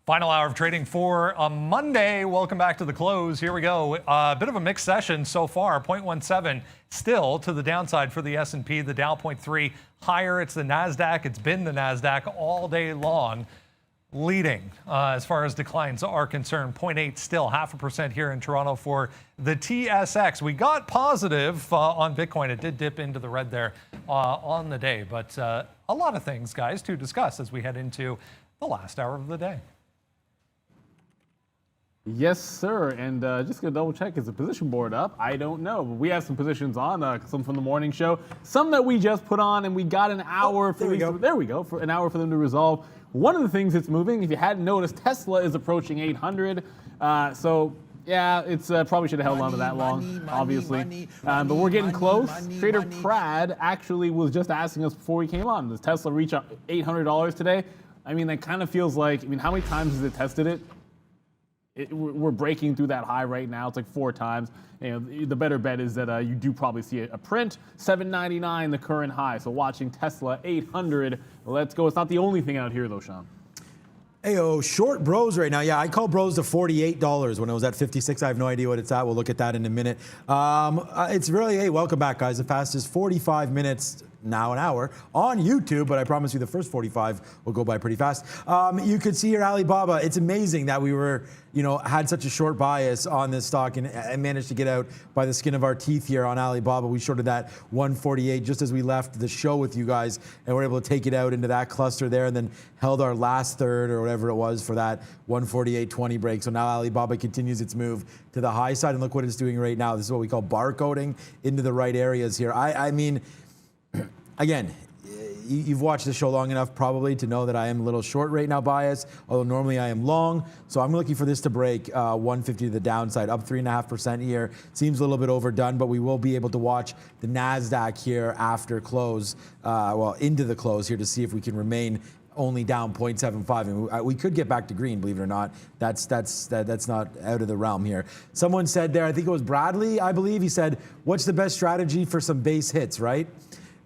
Final hour of trading for a Monday. Welcome back to the close. Here we go. A bit of a mixed session so far. 0.17 still to the downside for the S&P. The Dow 0.3 higher. It's the NASDAQ. It's been the NASDAQ all day long, leading as far as declines are concerned. 0.8 still, 0.5% here in Toronto for the TSX. We got positive on Bitcoin. It did dip into the red there on the day, but a lot of things, guys, to discuss as we head into the last hour of the day. Yes, sir. And just going to double check, is the position board up? I don't know. But we have some positions on, some from the morning show, some that we just put on, and we got an hour for there we go, for an hour for them to resolve. One of the things that's moving, if you hadn't noticed, Tesla is approaching 800. So yeah, it's probably should have held on to that long, obviously. But we're getting close. Trader Prad actually was just asking us before we came on, does Tesla reach $800 today? I mean, that kind of feels like, I mean, how many times has it tested it? We're breaking through that high right now. It's like 4 times. You know, the better bet is that you do probably see a print. $799, the current high. So watching Tesla 800. Let's go. It's not the only thing out here though, Sean. Hey, short bros right now. Yeah, I call bros to $48 when it was at 56. I have no idea what it's at. We'll look at that in a minute. It's really, hey, welcome back, guys. The fastest 45 minutes, now an hour, on YouTube, but I promise you the first 45 will go by pretty fast. You could see here Alibaba. It's amazing that we were, had such a short bias on this stock and managed to get out by the skin of our teeth here on Alibaba. We shorted that 148 just as we left the show with you guys, and we're able to take it out into that cluster there and then held our last third or whatever it was for that 148.20 break. So now Alibaba continues its move to the high side, and look what it's doing right now. This is what we call barcoding into the right areas here. I mean, again, you've watched the show long enough probably to know that I am a little short right now bias, although normally I am long. So I'm looking for this to break 150 to the downside, up 3.5% here. Seems a little bit overdone, but we will be able to watch the NASDAQ here after close, into the close here to see if we can remain only down 0.75. And we could get back to green, believe it or not. That's not out of the realm here. Someone said there, I think it was Bradley, I believe, he said, what's the best strategy for some base hits, right?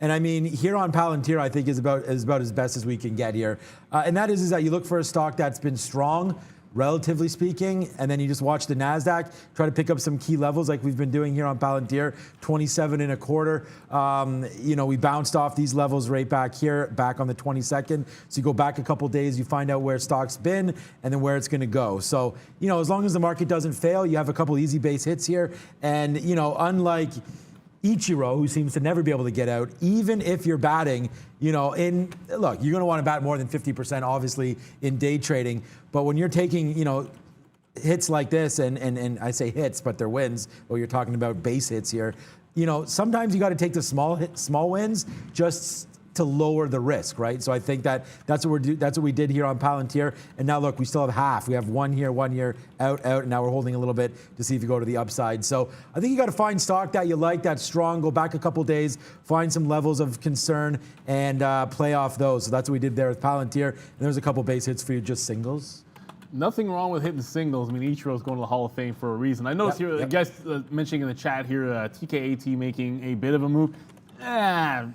And I mean, here on Palantir, I think is about as best as we can get here. And that is that you look for a stock that's been strong, relatively speaking, and then you just watch the NASDAQ, try to pick up some key levels like we've been doing here on Palantir, 27.25. We bounced off these levels right back here, back on the 22nd. So you go back a couple days, you find out where stock's been and then where it's going to go. So, as long as the market doesn't fail, you have a couple easy base hits here. And, unlike Ichiro, who seems to never be able to get out, even if you're batting, look, you're going to want to bat more than 50%, obviously, in day trading. But when you're taking, hits like this, and I say hits, but they're wins, or you're talking about base hits here, sometimes you got to take the small wins just to lower the risk, right? So I think that's what we did here on Palantir. And now look, we still have half. We have one here, out, and now we're holding a little bit to see if you go to the upside. So I think you got to find stock that you like, that's strong, go back a couple days, find some levels of concern, and play off those. So that's what we did there with Palantir. And there's a couple base hits for you, just singles. Nothing wrong with hitting singles. I mean, Ichiro's going to the Hall of Fame for a reason. I noticed here, guys mentioning in the chat here, TKAT making a bit of a move.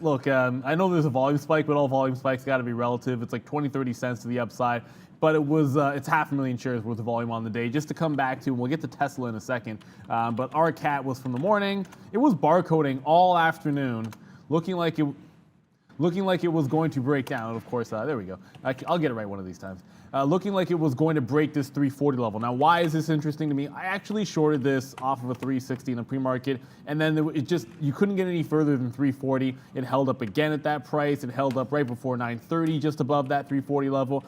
Look, I know there's a volume spike, but all volume spikes got to be relative. It's like 20, 30 cents to the upside. But it's 500,000 shares worth of volume on the day. Just to come back to, and we'll get to Tesla in a second, but our cat was from the morning. It was barcoding all afternoon, looking like it was going to break down. And of course, there we go. I'll get it right one of these times. Looking like it was going to break this 340 level. Now, why is this interesting to me? I actually shorted this off of a 360 in the pre-market, and then you couldn't get any further than 340. It held up again at that price. It held up right before 9:30, just above that 340 level.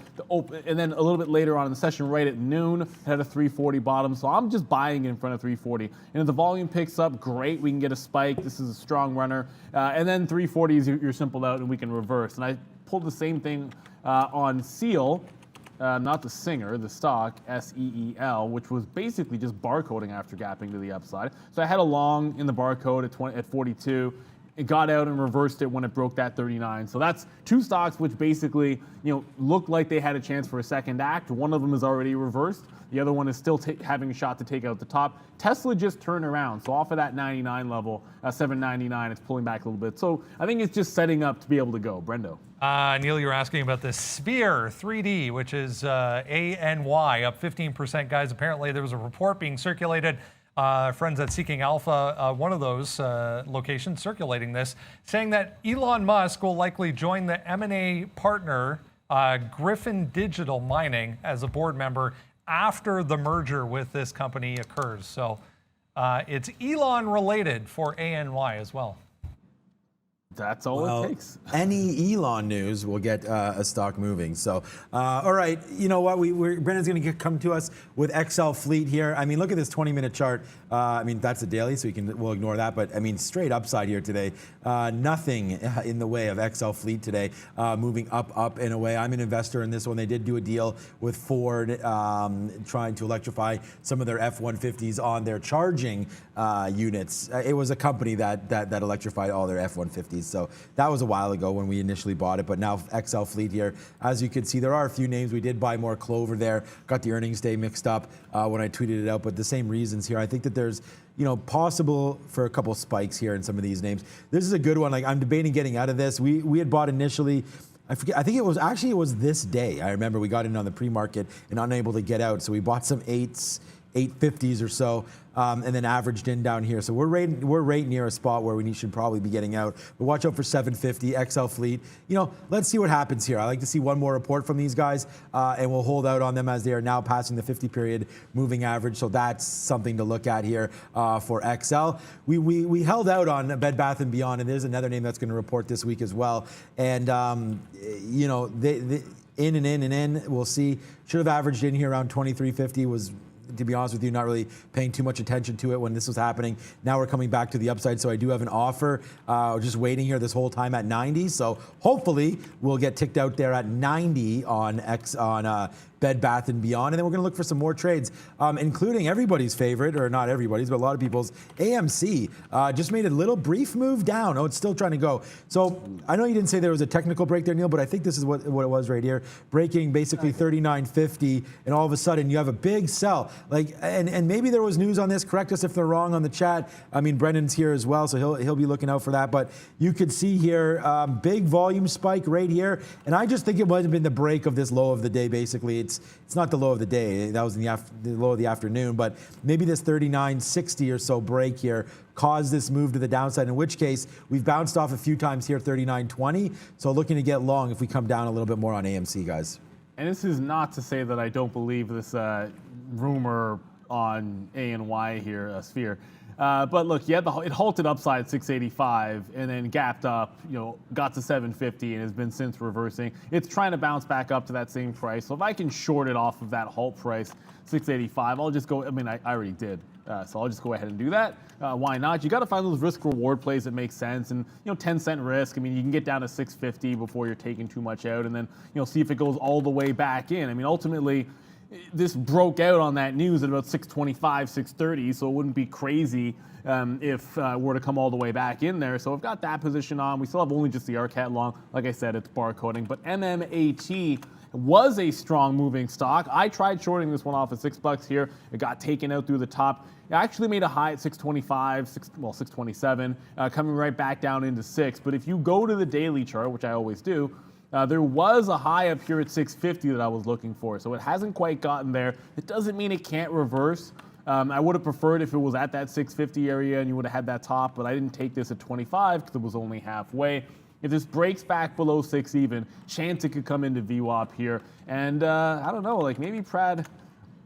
And then a little bit later on in the session, right at noon, it had a 340 bottom. So I'm just buying it in front of 340. And if the volume picks up, great. We can get a spike. This is a strong runner. And then 340 is your simple out, and we can reverse. And I pulled the same thing on Seal. Not the singer, the stock, SEEL, which was basically just barcoding after gapping to the upside. So I had a long in the barcode at 42. it got out and reversed it when it broke that 39. So that's two stocks which basically, looked like they had a chance for a second act. One of them is already reversed. The other one is still having a shot to take out the top. Tesla just turned around. So off of that 99 level, 799, it's pulling back a little bit. So I think it's just setting up to be able to go. Brendo. Neil, you're asking about this Sphere 3D, which is ANY, up 15%. Guys, apparently there was a report being circulated. Friends at Seeking Alpha, one of those locations circulating this, saying that Elon Musk will likely join the M&A partner, Griffin Digital Mining, as a board member after the merger with this company occurs. So it's Elon related for ANY as well. That's all it takes. Any Elon news will get a stock moving. So, all right, you know what? Brendan's going to come to us with XL Fleet here. I mean, look at this 20-minute chart. I mean, that's a daily, so we'll ignore that. But I mean, straight upside here today. Nothing in the way of XL Fleet today, moving up in a way. I'm an investor in this one. They did do a deal with Ford, trying to electrify some of their F-150s on their charging units. It was a company that electrified all their F-150s. So that was a while ago when we initially bought it, but now XL Fleet here. As you can see, there are a few names. We did buy more Clover there. Got the earnings day mixed up when I tweeted it out, but the same reasons here. I think that there's, possible for a couple spikes here in some of these names. This is a good one. Like, I'm debating getting out of this. We had bought initially, I forget, I think it was this day. I remember we got in on the pre-market and unable to get out. So we bought some 850s or so, and then averaged in down here. So we're right near a spot where we should probably be getting out. But watch out for 750, XL Fleet. Let's see what happens here. I like to see one more report from these guys, and we'll hold out on them as they are now passing the 50-period moving average. So that's something to look at here for XL. We held out on Bed Bath & Beyond, and there's another name that's going to report this week as well. And, they in and in and in, we'll see. Should have averaged in here around 2350, was, to be honest with you, not really paying too much attention to it when this was happening. Now we're coming back to the upside, so I do have an offer. Just waiting here this whole time at 90. So hopefully we'll get ticked out there at 90 on Bed Bath & Beyond, and then we're going to look for some more trades, including everybody's favorite, or not everybody's, but a lot of people's, AMC. Just made a little brief move down. Oh, it's still trying to go. So I know you didn't say there was a technical break there, Neil, but I think this is what it was right here. Breaking basically 39.50, and all of a sudden you have a big sell. And maybe there was news on this. Correct us if they're wrong on the chat. I mean, Brendan's here as well, so he'll be looking out for that. But you could see here, big volume spike right here, and I just think it might have been the break of this low of the day. Basically, it's not the low of the day. That was in the low of the afternoon, but maybe this 39.60 or so break here caused this move to the downside, in which case we've bounced off a few times here, 39.20. So looking to get long if we come down a little bit more on AMC, guys. And this is not to say that I don't believe this rumor on ANY here, Sphere. But look, it halted upside 685 and then gapped up, got to 750 and has been since reversing. It's trying to bounce back up to that same price. So if I can short it off of that halt price, 685, I'll just go. I mean, I already did. So I'll just go ahead and do that. Why not? You got to find those risk-reward plays that make sense, and 10-cent risk. I mean, you can get down to 650 before you're taking too much out, and then see if it goes all the way back in. I mean, ultimately, this broke out on that news at about 625, 630, so it wouldn't be crazy if we're to come all the way back in there. So I've got that position on. We still have only just the RCAT long. Like I said, it's barcoding, but MMAT was a strong moving stock. I tried shorting this one off at $6 here. It got taken out through the top. It actually made a high at 625, 627, coming right back down into 6. But if you go to the daily chart, which I always do, there was a high up here at 650 that I was looking for. So it hasn't quite gotten there. It doesn't mean it can't reverse. I would have preferred if it was at that 650 area and you would have had that top, but I didn't take this at 25 because it was only halfway. If this breaks back below 6 even, chance it could come into VWAP here. And I don't know, like maybe Pratt,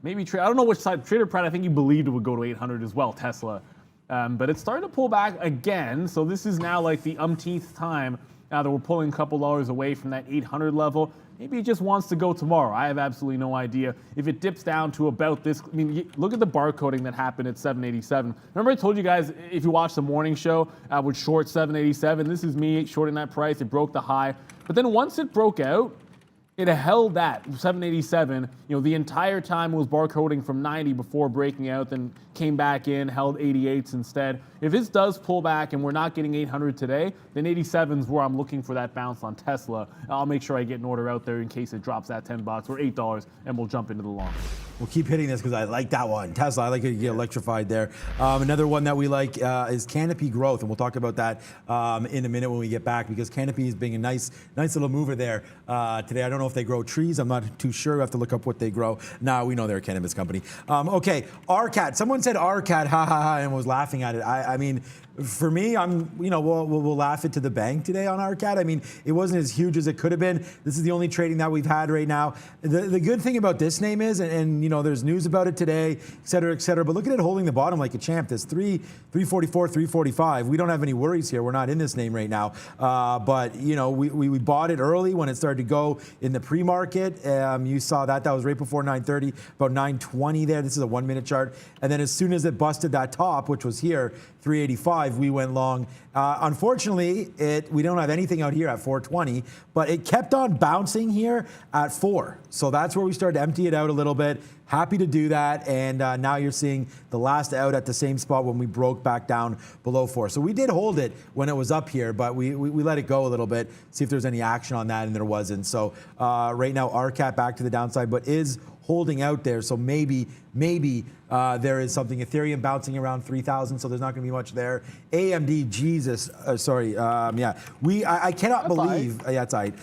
I don't know which side. Trader Pratt, I think he believed it would go to 800 as well, Tesla. But it's starting to pull back again. So this is now like the umpteenth time now that we're pulling a couple dollars away from that 800 level. Maybe it just wants to go tomorrow. I have absolutely no idea. If it dips down to about this, I mean, look at the barcoding that happened at 787. Remember I told you guys, if you watch the morning show, I would short 787. This is me shorting that price. It broke the high. But then once it broke out, It held that 787, the entire time. It was barcoding from 90 before breaking out, then came back in, held 88s instead. If this does pull back and we're not getting 800 today, then 87 is where I'm looking for that bounce on Tesla. I'll make sure I get an order out there in case it drops that $10 or $8, and we'll jump into the long. We'll keep hitting this because I like that one. Tesla, I like it to get electrified there. Another one that we like is Canopy Growth, and we'll talk about that in a minute when we get back, because Canopy is being a nice little mover there today. I don't know if they grow trees. I'm not too sure. We have to look up what they grow. Now we know they're a cannabis company. Okay, RCAT. Someone said RCAT, ha ha ha, and was laughing at it. I mean, for me, we'll laugh it to the bank today on RCAT. I mean, it wasn't as huge as it could have been. This is the only trading that we've had right now. The good thing about this name is, and there's news about it today, et cetera, but look at it holding the bottom like a champ. There's 344, 345. We don't have any worries here. We're not in this name right now. But we bought it early when it started to go in the pre-market. You saw that was right before 9:30, about 9:20 there. This is a 1-minute chart. And then as soon as it busted that top, which was here, 385, we went long. Unfortunately, we don't have anything out here at 420, but it kept on bouncing here at 4. So that's where we started to empty it out a little bit. Happy to do that, and now you're seeing the last out at the same spot when we broke back down below 4. So we did hold it when it was up here, but we let it go a little bit, see if there's any action on that, and there wasn't. So right now, RCAT back to the downside, but is holding out there. So maybe there is something. Ethereum bouncing around 3,000, so there's not going to be much there. AMD, Jesus, I cannot believe. Yeah, it's right.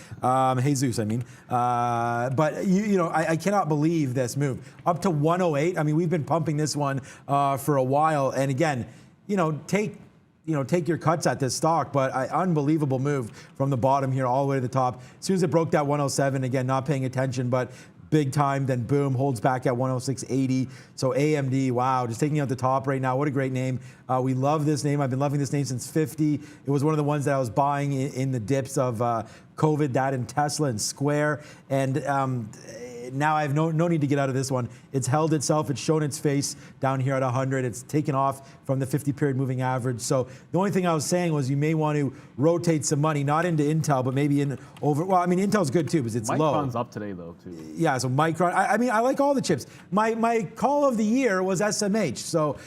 Jesus, I mean. But I cannot believe this move up to 108. I mean, we've been pumping this one for a while, and again, take your cuts at this stock, but unbelievable move from the bottom here all the way to the top. As soon as it broke that 107, again, not paying attention, but big time, then boom, holds back at 106.80. So AMD, wow, just taking out the top right now. What a great name. We love this name. I've been loving this name since 50. It was one of the ones that I was buying in the dips of COVID, that and Tesla and Square. And now I have no need to get out of this one. It's held itself. It's shown its face down here at 100. It's taken off from the 50-period moving average. So the only thing I was saying was you may want to rotate some money, not into Intel, but maybe in over. Well, I mean, Intel's good too because it's low. Micron's up today though too. Yeah, so Micron. I mean, I like all the chips. My call of the year was SMH. So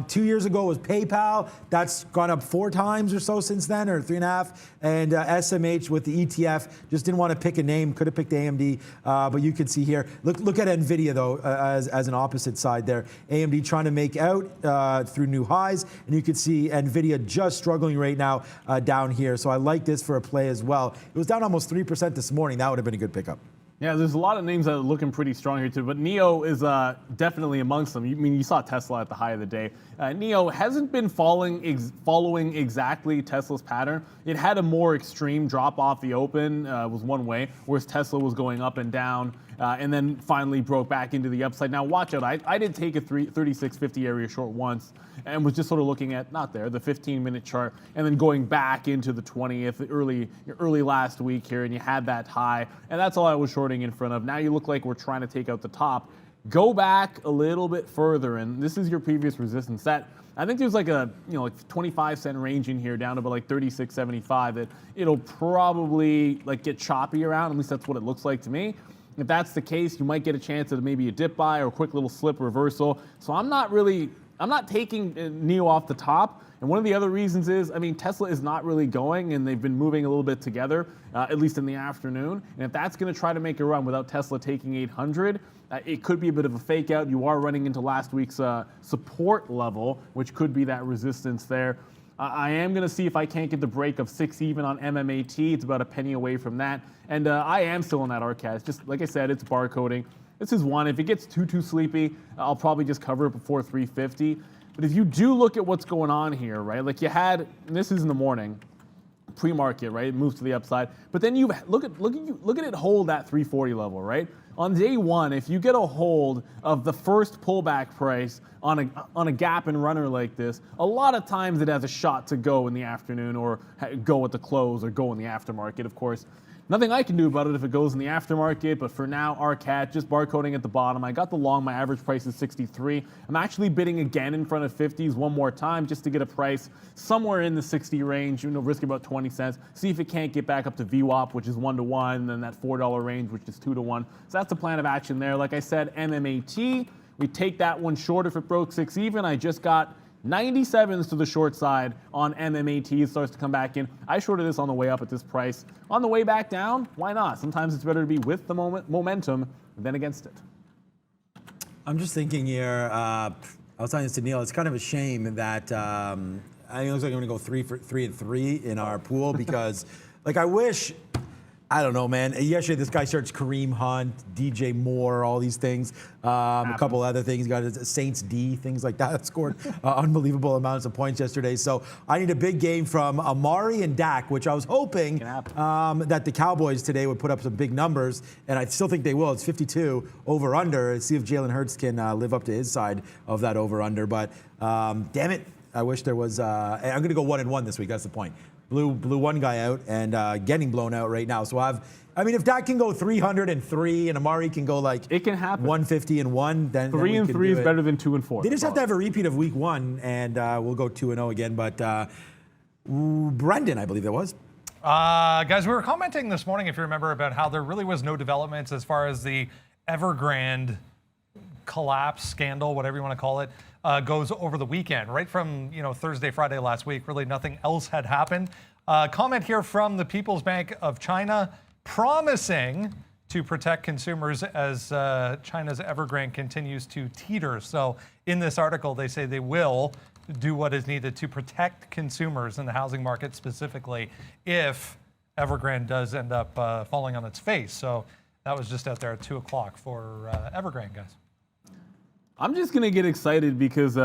2 years ago was PayPal. That's gone up 4 times or so since then, or 3.5. And SMH with the ETF. Just didn't want to pick a name. Could have picked AMD, but you could see here. Look at Nvidia though as an opposite side there. AMD trying to make out through new highs, and you can see Nvidia just struggling right now down here. So I like this for a play as well. It was down almost 3% this morning. That would have been a good pickup. Yeah, there's a lot of names that are looking pretty strong here too, but NIO is definitely amongst them. You saw Tesla at the high of the day. NIO hasn't been following exactly Tesla's pattern. It had a more extreme drop off the open, was one way, whereas Tesla was going up and down, and then finally broke back into the upside. Now watch out, I did take a 3650 area short once, and was just sort of looking at, not there, the 15-minute chart, and then going back into the 20th, early last week here, and you had that high, and that's all I was shorting in front of. Now you look like we're trying to take out the top. Go back a little bit further, and this is your previous resistance. That I think there's like a 25-cent range in here down to about like 36.75 that it'll probably like get choppy around. At least that's what it looks like to me. If that's the case, you might get a chance at maybe a dip buy or a quick little slip reversal. So I'm not taking NIO off the top. And one of the other reasons is, I mean, Tesla is not really going, and they've been moving a little bit together, at least in the afternoon. And if that's going to try to make a run without Tesla taking 800, it could be a bit of a fake out. You are running into last week's support level, which could be that resistance there. I am going to see if I can't get the break of 6 even on MMAT. It's about a penny away from that. And I am still in that RCAT. It's just, like I said, it's barcoding. This is one. If it gets too sleepy, I'll probably just cover it before 350. But if you do look at what's going on here, right? Like you had, and this is in the morning, pre-market, right? It moves to the upside. But then you look at it hold that 340 level, right? On day one, if you get a hold of the first pullback price on a gap and runner like this, a lot of times it has a shot to go in the afternoon or go at the close or go in the aftermarket, of course. Nothing I can do about it if it goes in the aftermarket, but for now, RCAT, just barcoding at the bottom. I got the long, my average price is 63. I'm actually bidding again in front of 50s one more time just to get a price somewhere in the 60 range, risk about 20 cents. See if it can't get back up to VWAP, which is 1-to-1, and then that $4 range, which is 2-to-1. So that's the plan of action there. Like I said, MMAT, we take that one short if it broke 6 even. I just got 97s to the short side on MMAT. It starts to come back in. I shorted this on the way up at this price. On the way back down, why not? Sometimes it's better to be with the momentum than against it. I'm just thinking here, I was telling this to Neil, it's kind of a shame that I think it looks like I'm going to go 3 and 3 in our pool because, like, I wish, I don't know, man. Yesterday, this guy searched Kareem Hunt, DJ Moore, all these things. A couple other things. He got Saints D, things like that. Scored unbelievable amounts of points yesterday. So I need a big game from Amari and Dak, which I was hoping that the Cowboys today would put up some big numbers, and I still think they will. It's 52 over/under. See if Jalen Hurts can live up to his side of that over/under. But damn it, I wish there was. I'm going to go 1-1 this week. That's the point. Blew one guy out and getting blown out right now. So if Dak can go 303 and Amari can go like it can happen 150-1, then 3 and 3 is better than 2 and 4. They just have to have a repeat of week 1, and we'll go 2-0 again. But Brendan, I believe it was. Guys, we were commenting this morning, if you remember, about how there really was no developments as far as the Evergrande collapse, scandal, whatever you want to call it, goes over the weekend. Right from Thursday, Friday last week, really nothing else had happened. Comment here from the People's Bank of China, promising to protect consumers as China's Evergrande continues to teeter. So in this article, they say they will do what is needed to protect consumers in the housing market specifically if Evergrande does end up falling on its face. So that was just out there at 2 o'clock for Evergrande, guys. I'm just going to get excited because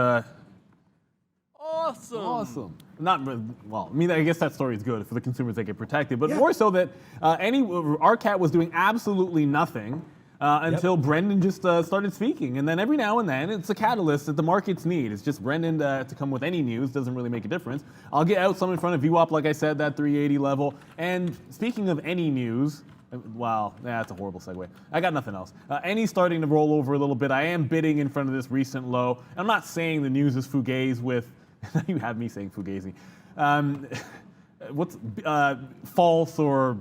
awesome. I guess that story is good for the consumers that get protected, but more so that RCAT was doing absolutely nothing until Brendan just started speaking. And then every now and then, it's a catalyst that the markets need. It's just Brendan to come with any news doesn't really make a difference. I'll get out some in front of VWAP, like I said, that 380 level. And speaking of any news, wow, that's a horrible segue. I got nothing else. Any starting to roll over a little bit. I am bidding in front of this recent low. I'm not saying the news is fugazi with, you have me saying fugazi. What's false or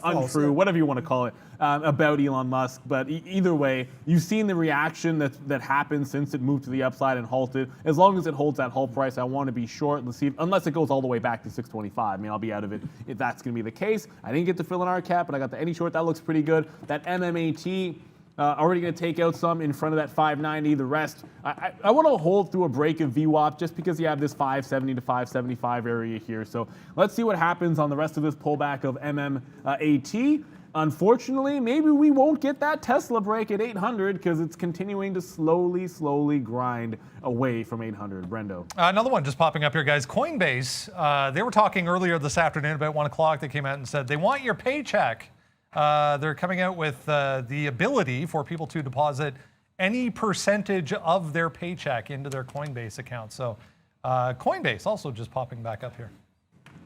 untrue, whatever you want to call it, about Elon Musk. But either way, you've seen the reaction that happened since it moved to the upside and halted. As long as it holds that halt price, I want to be short. Let's see, unless it goes all the way back to 625. I'll be out of it if that's going to be the case. I didn't get to fill in our cap, but I got the any short. That looks pretty good. That MMAT. Already going to take out some in front of that 590. The rest, I want to hold through a break of VWAP just because you have this 570 to 575 area here. So let's see what happens on the rest of this pullback of MMAT. Unfortunately, maybe we won't get that Tesla break at 800 because it's continuing to slowly grind away from 800. Brendo. Another one just popping up here, guys. Coinbase, they were talking earlier this afternoon about 1 o'clock. They came out and said they want your paycheck. They're coming out with the ability for people to deposit any percentage of their paycheck into their Coinbase account. So Coinbase also just popping back up here.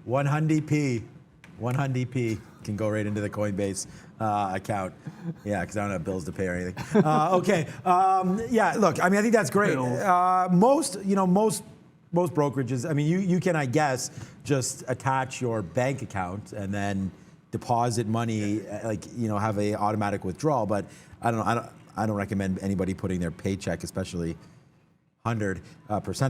100p can go right into the Coinbase account. Yeah, because I don't have bills to pay or anything. Okay. Yeah, look, I think that's great. Most brokerages, you can, I guess, just attach your bank account and then deposit money, have a automatic withdrawal. But I don't recommend anybody putting their paycheck, especially 100%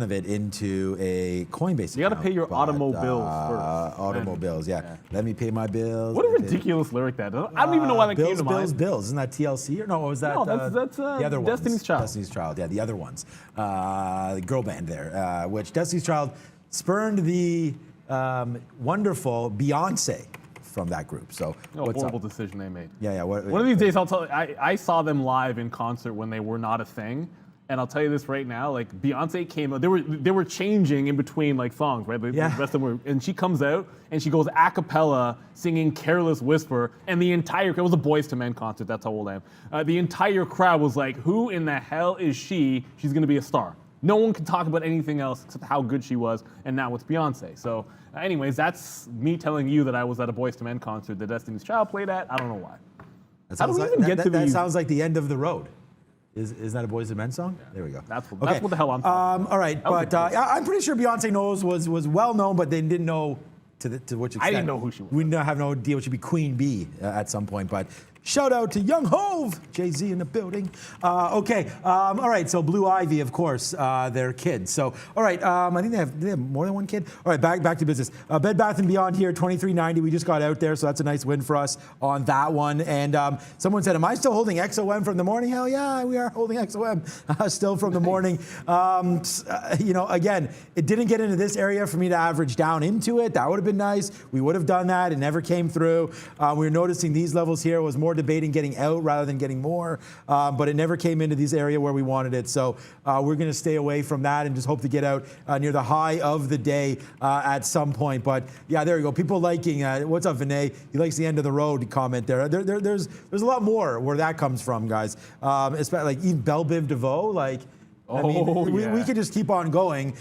of it, into a Coinbase account. You got to pay your automobiles first. Automobiles, yeah. Let me pay my bills. What a ridiculous lyric that is. I don't even know why that came to mind. Bills. Isn't that TLC? Or no, what was that? No, that's the other ones. Destiny's Child. Destiny's Child, yeah, the other ones. The girl band there, which Destiny's Child spurned the wonderful Beyonce from that group. So horrible decision they made. Yeah. One of these days, I'll tell you, I saw them live in concert when they were not a thing. And I'll tell you this right now, Beyonce came out, they were changing in between songs, right? The rest of them were, and she comes out and she goes a cappella singing Careless Whisper, and the entire, it was a Boys to Men concert, that's how old I am. The entire crowd was like, who in the hell is she? She's gonna be a star. No one can talk about anything else except how good she was, and now it's Beyonce. So anyways, that's me telling you that I was at a Boyz II Men concert that Destiny's Child played at. I don't know why. That sounds like the end of the road. Is that a Boyz II Men song? Yeah. There we go. That's what the hell I'm talking about. All right, but I'm pretty sure Beyonce was well known, but they didn't know to which extent. I didn't know who she was. We have no idea what should be Queen Bee at some point, but shout out to Young Hove, Jay-Z in the building. All right, so Blue Ivy, of course, their kids. So, all right, I think they have more than one kid. All right, back to business. Bed Bath & Beyond here, $23.90. We just got out there, so that's a nice win for us on that one. And someone said, am I still holding XOM from the morning? Hell yeah, we are holding XOM still from the morning. Again, it didn't get into this area for me to average down into it. That would have been nice. We would have done that. It never came through. We were noticing these levels here was more debating getting out rather than getting more, but it never came into this area where we wanted it. So we're going to stay away from that and just hope to get out near the high of the day at some point. But yeah, there you go. People liking, what's up, Vinay? He likes the end of the road comment there. There's a lot more where that comes from, guys. Especially like even Belle Biv DeVoe, like. We could just keep on going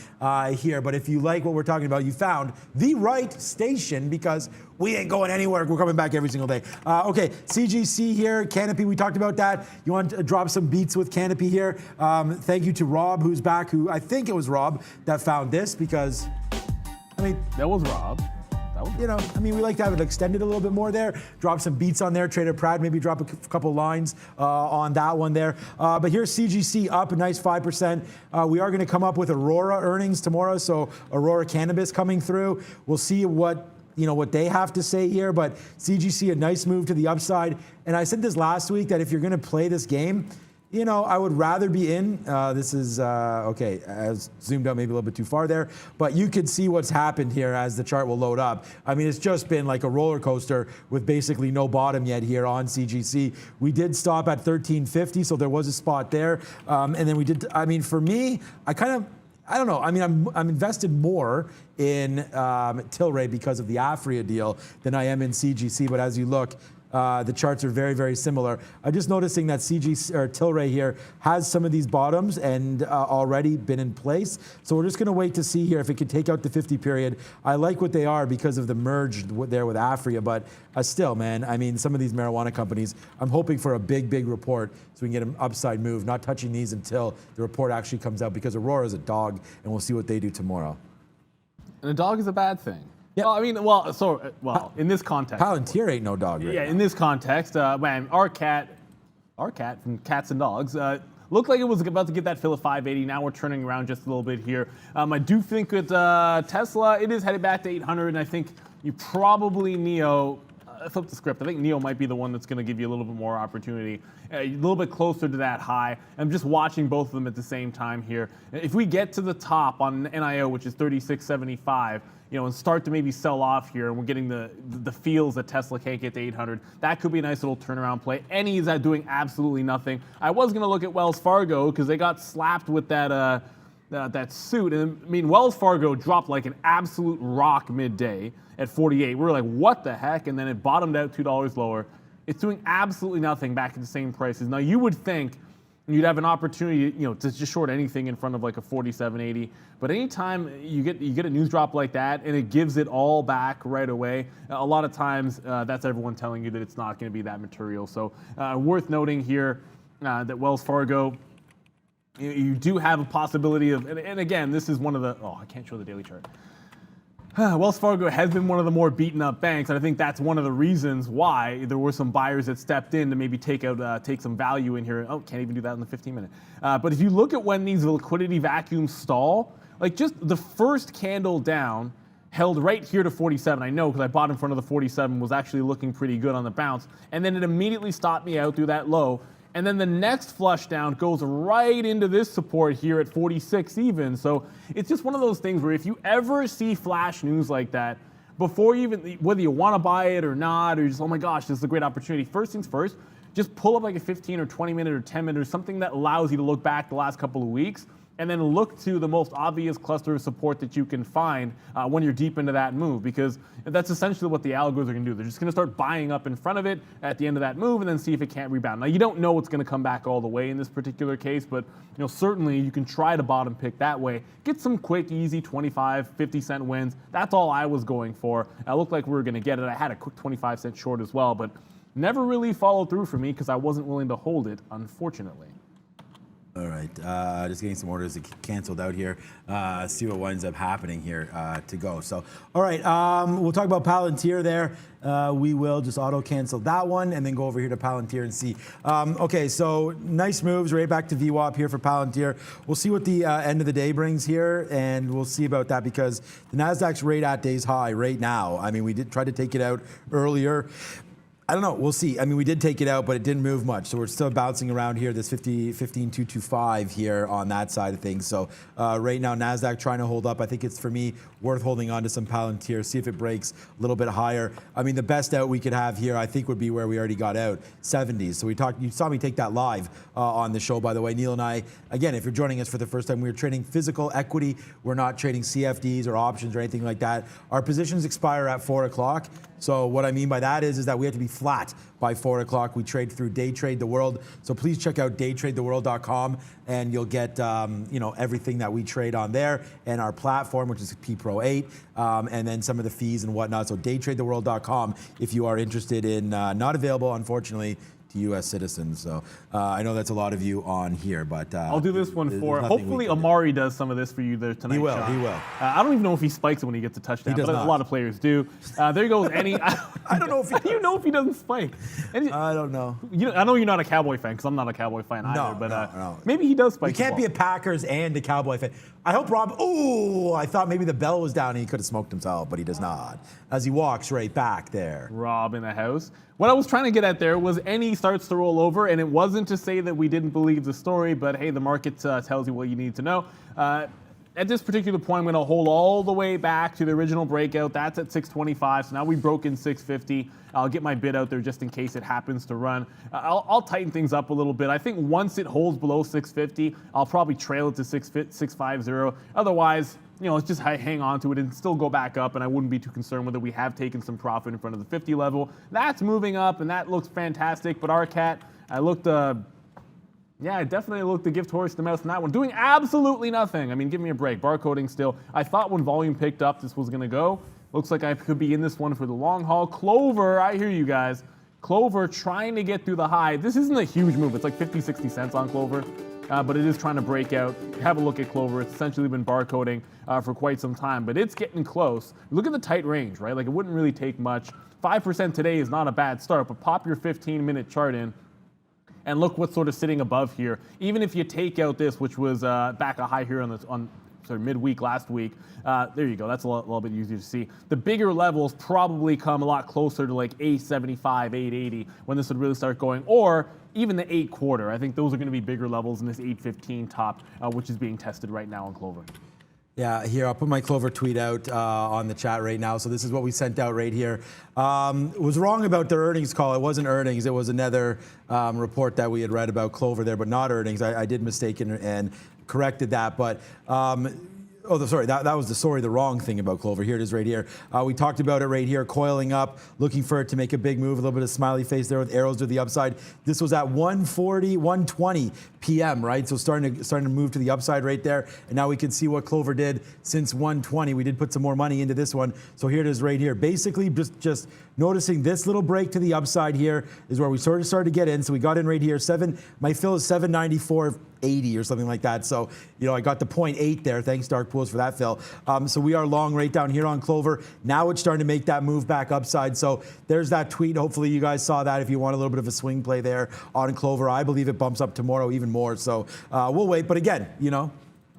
here, but if you like what we're talking about, you found the right station because we ain't going anywhere. We're coming back every single day. Okay, CGC here, Canopy, we talked about that. You want to drop some beats with Canopy here. Thank you to Rob, who's back, who I think it was Rob that found this because, that was Rob. We like to have it extended a little bit more there. Drop some beats on there. Trader Prad, maybe drop a couple lines on that one there. But here's CGC up a nice 5%. We are going to come up with Aurora earnings tomorrow. So Aurora Cannabis coming through. We'll see what they have to say here. But CGC, a nice move to the upside. And I said this last week that if you're going to play this game, I would rather be in. This is, okay, I zoomed out maybe a little bit too far there, but you could see what's happened here as the chart will load up. It's just been like a roller coaster with basically no bottom yet here on CGC. We did stop at 1350, so there was a spot there. And then we did, for me, I don't know. I'm invested more in Tilray because of the Afria deal than I am in CGC, but as you look, the charts are very, very similar. I'm just noticing that Tilray here has some of these bottoms and already been in place. So we're just going to wait to see here if it can take out the 50 period. I like what they are because of the merge there with Afria, but still, man, some of these marijuana companies, I'm hoping for a big, big report so we can get an upside move, not touching these until the report actually comes out because Aurora is a dog and we'll see what they do tomorrow. And a dog is a bad thing. Yeah. In this context. Palantir ain't no dog, right? Yeah, in this context, our cat from Cats and Dogs, looked like it was about to get that fill of 580. Now we're turning around just a little bit here. I do think with Tesla, it is headed back to 800, and I think you probably, Neo, flip the script. I think Neo might be the one that's going to give you a little bit more opportunity, a little bit closer to that high. I'm just watching both of them at the same time here. If we get to the top on NIO, which is 36.75, and start to maybe sell off here, and we're getting the feels that Tesla can't get to 800, that could be a nice little turnaround play. Any's at doing absolutely nothing. I was going to look at Wells Fargo because they got slapped with that suit. And Wells Fargo dropped like an absolute rock midday at 48. We were like, what the heck? And then it bottomed out $2 lower. It's doing absolutely nothing back at the same prices. Now you would think you'd have an opportunity, to just short anything in front of like a 47.80. But anytime you get a news drop like that and it gives it all back right away, a lot of times that's everyone telling you that it's not going to be that material. So worth noting here that Wells Fargo, you do have a possibility of, and again, this is one of the, I can't show the daily chart. Wells Fargo has been one of the more beaten up banks, and I think that's one of the reasons why there were some buyers that stepped in to maybe take some value in here. Oh, can't even do that in the 15-minute. But if you look at when these liquidity vacuums stall, like just the first candle down held right here to 47. I know because I bought in front of the 47, was actually looking pretty good on the bounce, and then it immediately stopped me out through that low. And then the next flush down goes right into this support here at 46 even. So it's just one of those things where if you ever see flash news like that, before you even, whether you want to buy it or not, or just, oh my gosh, this is a great opportunity. First things first, just pull up like a 15 or 20 minute or 10 minute or something that allows you to look back the last couple of weeks and then look to the most obvious cluster of support that you can find when you're deep into that move, because that's essentially what the algos are going to do. They're just going to start buying up in front of it at the end of that move and then see if it can't rebound. Now, you don't know it's going to come back all the way in this particular case, but certainly you can try to bottom pick that way. Get some quick, easy 25, 50 cent wins. That's all I was going for. It looked like we were going to get it. I had a quick 25-cent short as well, but never really followed through for me because I wasn't willing to hold it, unfortunately. All right, just getting some orders canceled out here. See what winds up happening here to go. So, all right, we'll talk about Palantir there. We will just auto cancel that one and then go over here to Palantir and see. Okay, so nice moves right back to VWAP here for Palantir. We'll see what the end of the day brings here, and we'll see about that because the NASDAQ's right at day's high right now. I mean, we did try to take it out earlier. I don't know. We'll see. I mean, we did take it out, but it didn't move much. So we're still bouncing around here, this 15,225 here on that side of things. So right now, NASDAQ trying to hold up. I think it's, for me, worth holding on to some Palantir, see if it breaks a little bit higher. I mean, the best out we could have here, I think, would be where we already got out, 70s. So you saw me take that live on the show, by the way. Neil and I, again, if you're joining us for the first time, we're trading physical equity. We're not trading CFDs or options or anything like that. Our positions expire at 4 o'clock. So what I mean by that is that we have to be flat by 4 o'clock. We trade through Day Trade the World. So please check out daytradetheworld.com and you'll get everything that we trade on there and our platform, which is P Pro 8, and then some of the fees and whatnot. So daytradetheworld.com if you are interested in, not available, unfortunately, to U.S. citizens. So I know that's a lot of you on here, but I'll do this one for. Hopefully, Amari does some of this for you there tonight. He will. Sean. He will. I don't even know if he spikes it when he gets a touchdown, but a lot of players do. There goes any. I don't know if he does. You know if he doesn't spike. I don't know. I know you're not a Cowboy fan because I'm not a Cowboy fan either. But no. Maybe he does spike. You can't be a Packers and a Cowboy fan. I hope Rob. Oh, I thought maybe the bell was down and he could have smoked himself, but he does not. As he walks right back there. Rob in the house. What I was trying to get at there was any starts to roll over, and it wasn't to say that we didn't believe the story, but hey, the market tells you what you need to know. At this particular point, I'm going to hold all the way back to the original breakout. That's at 625, so now we broke in 650. I'll get my bid out there just in case it happens to run. I'll tighten things up a little bit. I think once it holds below 650, I'll probably trail it to 650. Otherwise, let's just hang on to it and still go back up, and I wouldn't be too concerned with it. We have taken some profit in front of the 50 level. That's moving up, and that looks fantastic. But our cat, I definitely looked the gift horse to the mouth in that one. Doing absolutely nothing. I mean, give me a break. Barcoding still. I thought when volume picked up, this was going to go. Looks like I could be in this one for the long haul. Clover, I hear you guys. Clover trying to get through the high. This isn't a huge move. It's like 50, 60 cents on Clover. But it is trying to break out. Have a look at Clover. It's essentially been barcoding for quite some time, but it's getting close. Look at the tight range, right? Like it wouldn't really take much. 5% today is not a bad start, but pop your 15-minute chart in and look what's sort of sitting above here. Even if you take out this, which was back a high here on midweek last week, there you go. That's a little bit easier to see. The bigger levels probably come a lot closer to like 875, 880 when this would really start going, or even the 8-quarter. I think those are going to be bigger levels than this 815 top, which is being tested right now on Clover. Yeah, here, I'll put my Clover tweet out on the chat right now. So this is what we sent out right here. Was wrong about their earnings call. It wasn't earnings. It was another report that we had read about Clover there, but not earnings. I did mistake and corrected that. But sorry, that was the wrong thing about Clover. Here it is right here. We talked about it right here, coiling up, looking for it to make a big move, a little bit of smiley face there with arrows to the upside. This was at 1:20 p.m., right? So starting to move to the upside right there. And now we can see what Clover did since 1:20. We did put some more money into this one. So here it is right here. Basically, just noticing this little break to the upside here is where we sort of started to get in. So we got in right here. My fill is 794.80 or something like that. So, I got the 0.8 there. Thanks, Dark Pools, for that fill. So we are long right down here on Clover. Now it's starting to make that move back upside. So there's that tweet. Hopefully you guys saw that if you want a little bit of a swing play there on Clover. I believe it bumps up tomorrow even more. So we'll wait. But again,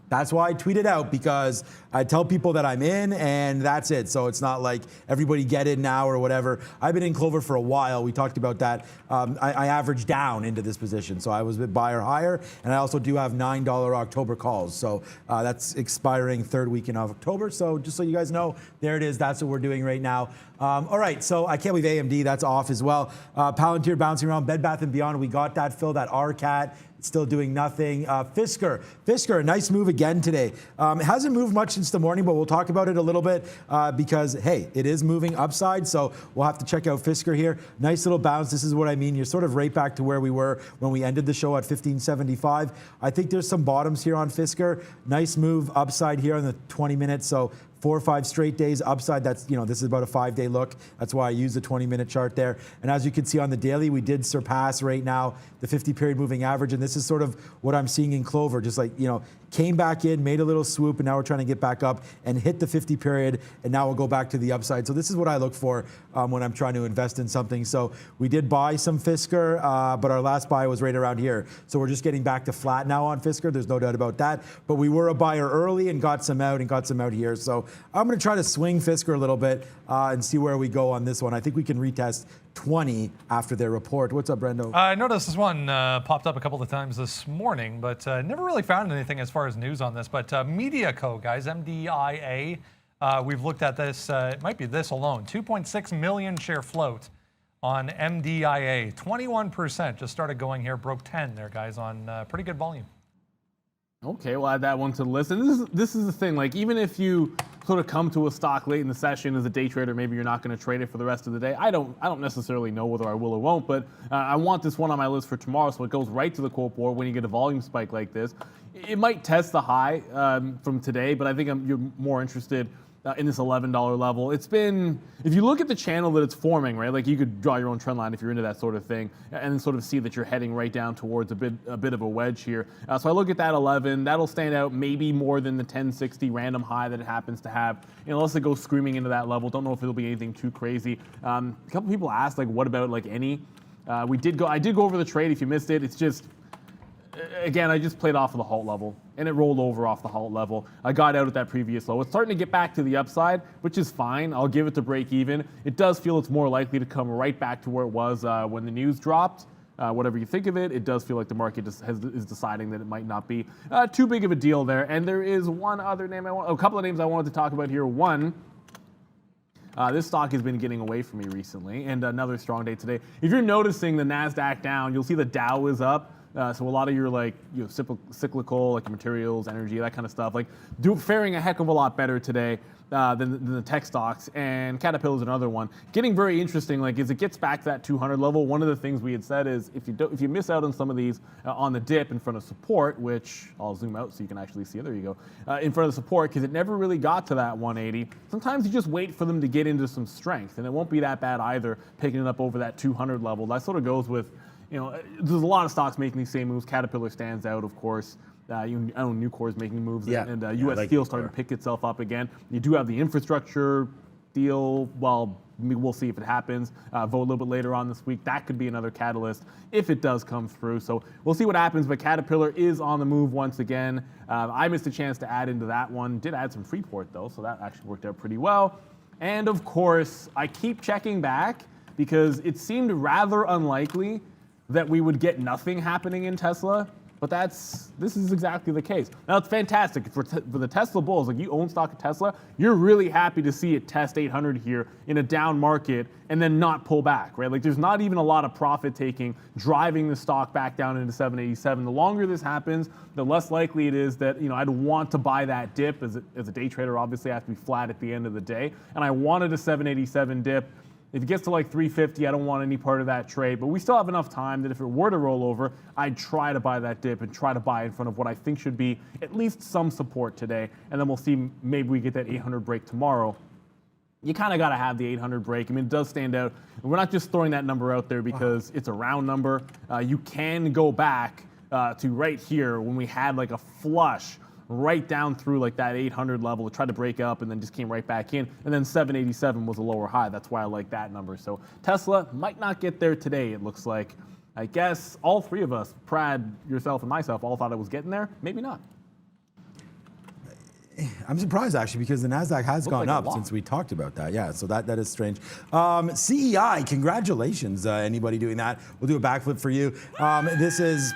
that's why I tweet it out, because I tell people that I'm in and that's it. So it's not like everybody get in now or whatever. I've been in Clover for a while. We talked about that. I averaged down into this position. So I was a bit buyer higher. And I also do have $9 October calls. So that's expiring third week in October. So just so you guys know, there it is. That's what we're doing right now. All right, so I can't believe AMD, that's off as well. Palantir bouncing around. Bed Bath & Beyond, we got that fill, that RCAT. Still doing nothing. Fisker, a nice move again today. It hasn't moved much since the morning, but we'll talk about it a little bit because, hey, it is moving upside, so we'll have to check out Fisker here. Nice little bounce. This is what I mean. You're sort of right back to where we were when we ended the show at 1575. I think there's some bottoms here on Fisker. Nice move upside here on the 20 minutes, so 4 or 5 straight days upside. That's, this is about a 5-day look. That's why I use the 20-minute chart there. And as you can see on the daily, we did surpass right now the 50-period moving average. And this is sort of what I'm seeing in Clover. Just like, came back in, made a little swoop, and now we're trying to get back up and hit the 50-period. And now we'll go back to the upside. So this is what I look for when I'm trying to invest in something. So we did buy some Fisker, but our last buy was right around here. So we're just getting back to flat now on Fisker. There's no doubt about that. But we were a buyer early and got some out here. So I'm going to try to swing Fisker a little bit and see where we go on this one. I think we can retest 20 after their report. What's up, Brendo? I noticed this one popped up a couple of times this morning, but never really found anything as far as news on this. But MediaCo, guys, MDIA, we've looked at this. It might be this alone. 2.6 million share float on MDIA. 21% just started going here. Broke 10 there, guys, on pretty good volume. Okay, we'll add that one to the list. And this is the thing, like even if you sort of come to a stock late in the session as a day trader, maybe you're not going to trade it for the rest of the day. I don't necessarily know whether I will or won't, but I want this one on my list for tomorrow, so it goes right to the quote board when you get a volume spike like this. It might test the high from today, but I think you're more interested in this $11 level. It's been, if you look at the channel that it's forming, right, like you could draw your own trend line if you're into that sort of thing and sort of see that you're heading right down towards a bit of a wedge here. So I look at that 11, that'll stand out maybe more than the 1060 random high that it happens to have, unless it goes screaming into that level. Don't know if it'll be anything too crazy. A couple people asked, like, what about like any? I did go over the trade. If you missed it, it's just, again, I just played off of the halt level, and it rolled over off the halt level. I got out at that previous low. It's starting to get back to the upside, which is fine. I'll give it to break even. It does feel it's more likely to come right back to where it was when the news dropped. Whatever you think of it, it does feel like the market is deciding that it might not be too big of a deal there. And there is one other name a couple of names I wanted to talk about here. One, this stock has been getting away from me recently, and another strong day today. If you're noticing the NASDAQ down, you'll see the Dow is up. So a lot of your cyclical, like materials, energy, that kind of stuff, faring a heck of a lot better today than the tech stocks. And Caterpillar is another one. Getting very interesting, as it gets back to that 200 level. One of the things we had said is if you miss out on some of these on the dip in front of support, which I'll zoom out so you can actually see it. There you go. In front of support, because it never really got to that 180. Sometimes you just wait for them to get into some strength, and it won't be that bad either. Picking it up over that 200 level. That sort of goes with. There's a lot of stocks making these same moves. Caterpillar stands out, of course. Nucor is making moves, and U.S. Steel starting to pick itself up again. You do have the infrastructure deal. Well, we'll see if it happens. Vote a little bit later on this week. That could be another catalyst if it does come through. So we'll see what happens. But Caterpillar is on the move once again. I missed a chance to add into that one. Did add some Freeport though, so that actually worked out pretty well. And of course, I keep checking back because it seemed rather unlikely that we would get nothing happening in Tesla, but this is exactly the case. Now it's fantastic for the Tesla bulls. You own stock of Tesla, you're really happy to see it test 800 here in a down market and then not pull back, right? There's not even a lot of profit taking driving the stock back down into 787. The longer this happens, the less likely it is that I'd want to buy that dip. As a day trader, obviously I have to be flat at the end of the day, and I wanted a 787 dip. If it gets to 350, I don't want any part of that trade. But we still have enough time that if it were to roll over, I'd try to buy that dip and try to buy in front of what I think should be at least some support today. And then we'll see, maybe we get that 800 break tomorrow. You kind of got to have the 800 break. I mean, it does stand out. We're not just throwing that number out there because it's a round number. You can go back to right here when we had a flush right down through that 800 level. It tried to break up and then just came right back in. And then 787 was a lower high. That's why I like that number. So Tesla might not get there today, it looks like. I guess all three of us, Prad, yourself, and myself, all thought it was getting there. Maybe not. I'm surprised, actually, because the NASDAQ has gone up since we talked about that. Yeah, so that is strange. CEI, congratulations, anybody doing that. We'll do a backflip for you. This is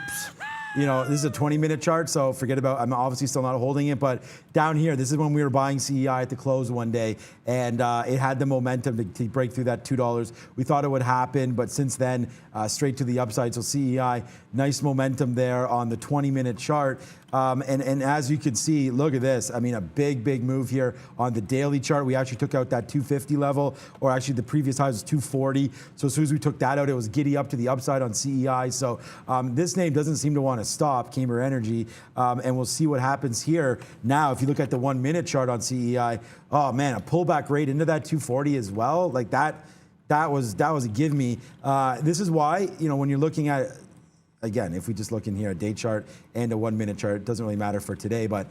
you know, this is a 20-minute chart, so forget about, I'm obviously still not holding it, but down here, this is when we were buying CEI at the close one day, and it had the momentum to break through that $2. We thought it would happen, but since then, straight to the upside. So CEI, nice momentum there on the 20-minute chart. And as you can see, look at this. I mean, a big move here on the daily chart. We actually took out that 250 level, or actually the previous high was 240. So as soon as we took that out, it was giddy up to the upside on CEI. So this name doesn't seem to want to stop, Camber Energy, and we'll see what happens here. Now, if you look at the 1-minute chart on CEI, oh man, a pullback rate into that 240 as well. Like that was a give me. This is why, you know, when you're looking at, again, if we just look in here, a day chart and a 1-minute chart, it doesn't really matter for today, but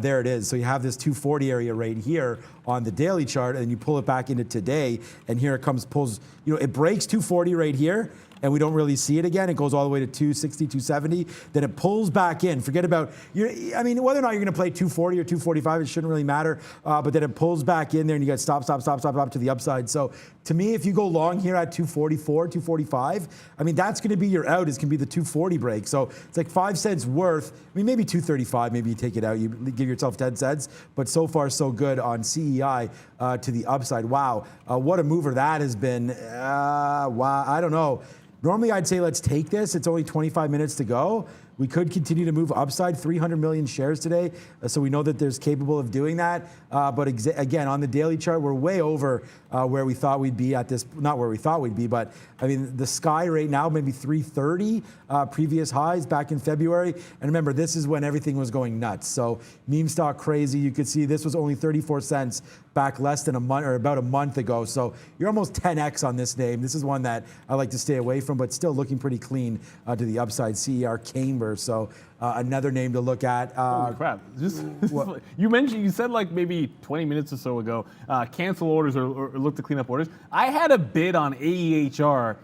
there it is. So you have this 240 area right here on the daily chart, and you pull it back into today, and here it comes, pulls, you know, it breaks 240 right here, and we don't really see it again. It goes all the way to 260, 270. Then it pulls back in. Forget about, I mean, whether or not you're going to play 240 or 245, it shouldn't really matter. But then it pulls back in there, and you got stop to the upside. So to me, if you go long here at 244, 245, I mean, that's going to be your out. It's going to be the 240 break. So it's like 5 cents worth. I mean, maybe 235. Maybe you take it out. You give yourself 10 cents. But so far, so good on CEI to the upside. Wow, what a mover that has been. Wow, I don't know. Normally, I'd say let's take this. It's only 25 minutes to go. We could continue to move upside, 300 million shares today, so we know that there's capable of doing that. But again, on the daily chart, we're way over where we thought we'd be at this, not where we thought we'd be, but I mean, the sky right now, maybe 330 previous highs back in February. And remember, this is when everything was going nuts. So meme stock crazy. You could see this was only 34 cents back less than a month, or about a month ago. So you're almost 10x on this name. This is one that I like to stay away from, but still looking pretty clean to the upside. CER Camber. So another name to look at. Holy crap. You said like maybe 20 minutes or so ago, cancel orders or look to clean up orders. I had a bid on AEHR,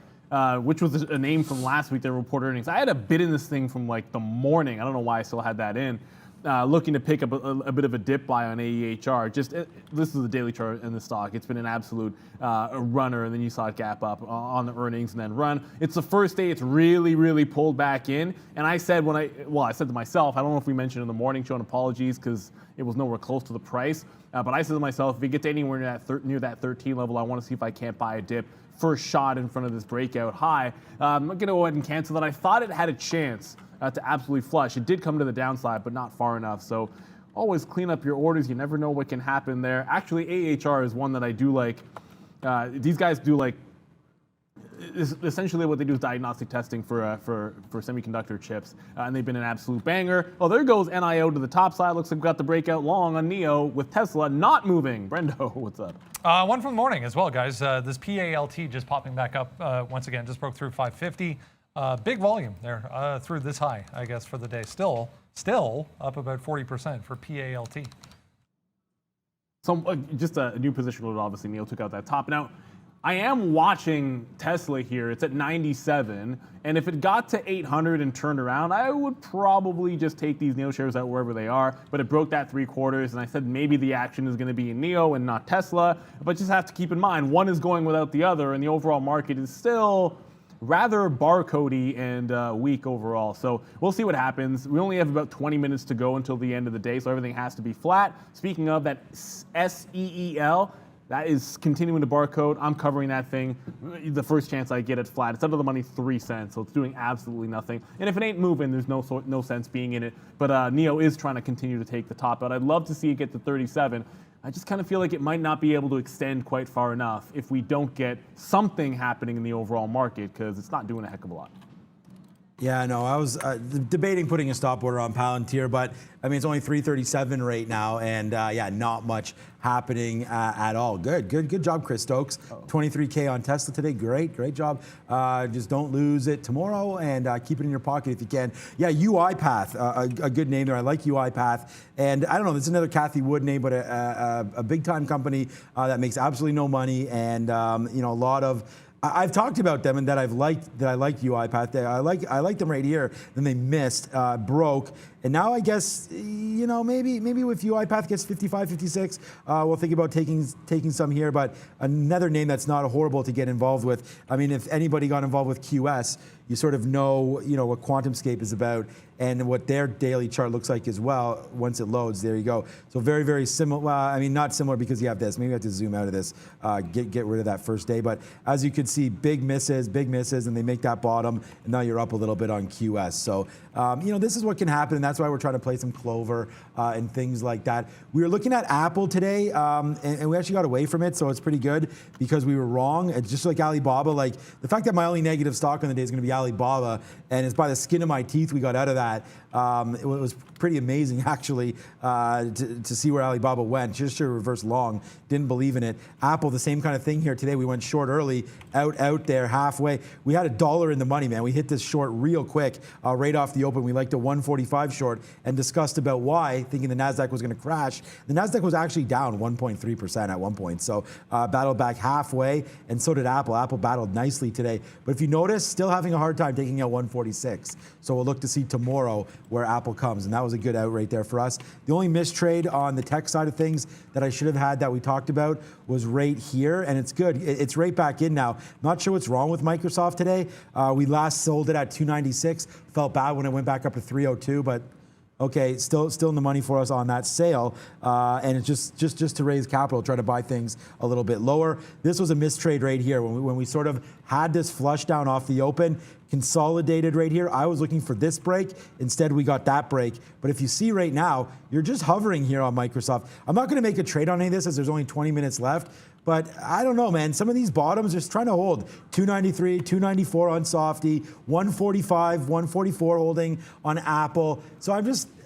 which was a name from last week that reported earnings. I had a bid in this thing from like the morning. I don't know why I still had that in. Looking to pick up a bit of a dip buy on AEHR. This is the daily chart in the stock. It's been an absolute runner, and then you saw it gap up on the earnings and then run. It's the first day it's really pulled back in. And I said I said to myself, I don't know if we mentioned in the morning show, and apologies because it was nowhere close to the price. But I said to myself, if we get to anywhere near that 13 level, I want to see if I can't buy a dip. First shot in front of this breakout high. I'm going to go ahead and cancel that. I thought it had a chance to absolutely flush. It did come to the downside, but not far enough. So always clean up your orders. You never know what can happen there. Actually, AHR is one that I do like. These guys do like, essentially what they do is diagnostic testing for semiconductor chips, and they've been an absolute banger. Oh, there goes NIO to the top side. Looks like we got the breakout long on NEO with Tesla not moving. Brendo, what's up? One from the morning as well, guys. This PALT just popping back up once again, just broke through 550. Big volume there through this high, I guess, for the day. Still up about 40% for PALT. So just a new position load, obviously. Neil took out that top. Now, I am watching Tesla here. It's at 97. And if it got to 800 and turned around, I would probably just take these NEO shares out wherever they are. But it broke that 3/4. And I said maybe the action is going to be in NEO and not Tesla. But just have to keep in mind, one is going without the other. And the overall market is still rather barcodey and weak overall. So we'll see what happens. We only have about 20 minutes to go until the end of the day, so everything has to be flat. Speaking of that SEEL, that is continuing to barcode. I'm covering that thing the first chance I get it flat. It's under the money 3 cents, so it's doing absolutely nothing. And if it ain't moving, there's no sense being in it. But NEO is trying to continue to take the top out. I'd love to see it get to 37. I just kind of feel like it might not be able to extend quite far enough if we don't get something happening in the overall market, because it's not doing a heck of a lot. Yeah, no, I was debating putting a stop order on Palantir, but I mean, it's only 337 right now, and yeah, not much happening at all. Good job, Chris Stokes. 23K on Tesla today. Great job. Just don't lose it tomorrow, and keep it in your pocket if you can. Yeah, UiPath, a good name there. I like UiPath, and I don't know, this is another Kathy Wood name, but a big time company that makes absolutely no money, and you know, a lot of. I've talked about them and that I liked UiPath. I like them right here. Then they missed, broke, And now I guess, maybe if UiPath gets 55, 56, we'll think about taking some here. But another name that's not horrible to get involved with. I mean, if anybody got involved with QS, you sort of know, what QuantumScape is about and what their daily chart looks like as well. Once it loads, there you go. So very, very similar. Well, I mean, not similar because you have this. Maybe I have to zoom out of this, get rid of that first day. But as you can see, big misses, and they make that bottom, and now you're up a little bit on QS. So, this is what can happen, and that's why we're trying to play some Clover and things like that. We were looking at Apple today, and we actually got away from it, so it's pretty good because we were wrong. It's just like Alibaba. Like the fact that my only negative stock on the day is going to be Alibaba, and it's by the skin of my teeth we got out of that. It was pretty amazing, actually, to see where Alibaba went. Just a reverse long. Didn't believe in it. Apple, the same kind of thing here today. We went short early, out there halfway. We had $1 in the money, man. We hit this short real quick, right off the open. We liked a 145 short and discussed about why, thinking the NASDAQ was going to crash. The NASDAQ was actually down 1.3% at one point. So battled back halfway, and so did Apple. Apple battled nicely today. But if you notice, still having a hard time taking out 146. So we'll look to see tomorrow where Apple comes. And that was a good out right there for us. The only mistrade on the tech side of things that I should have had that we talked about was right here. And it's good. It's right back in now. Not sure what's wrong with Microsoft today. We last sold it at 296. Felt bad when it went back up to 302, but okay, still in the money for us on that sale, and it's just to raise capital, try to buy things a little bit lower. This was a mistrade right here when we sort of had this flush down off the open, consolidated right here. I was looking for this break. Instead, we got that break. But if you see right now, you're just hovering here on Microsoft. I'm not going to make a trade on any of this as there's only 20 minutes left. But I don't know, man. Some of these bottoms just trying to hold. 293, 294 on Softy, 145, 144 holding on Apple. So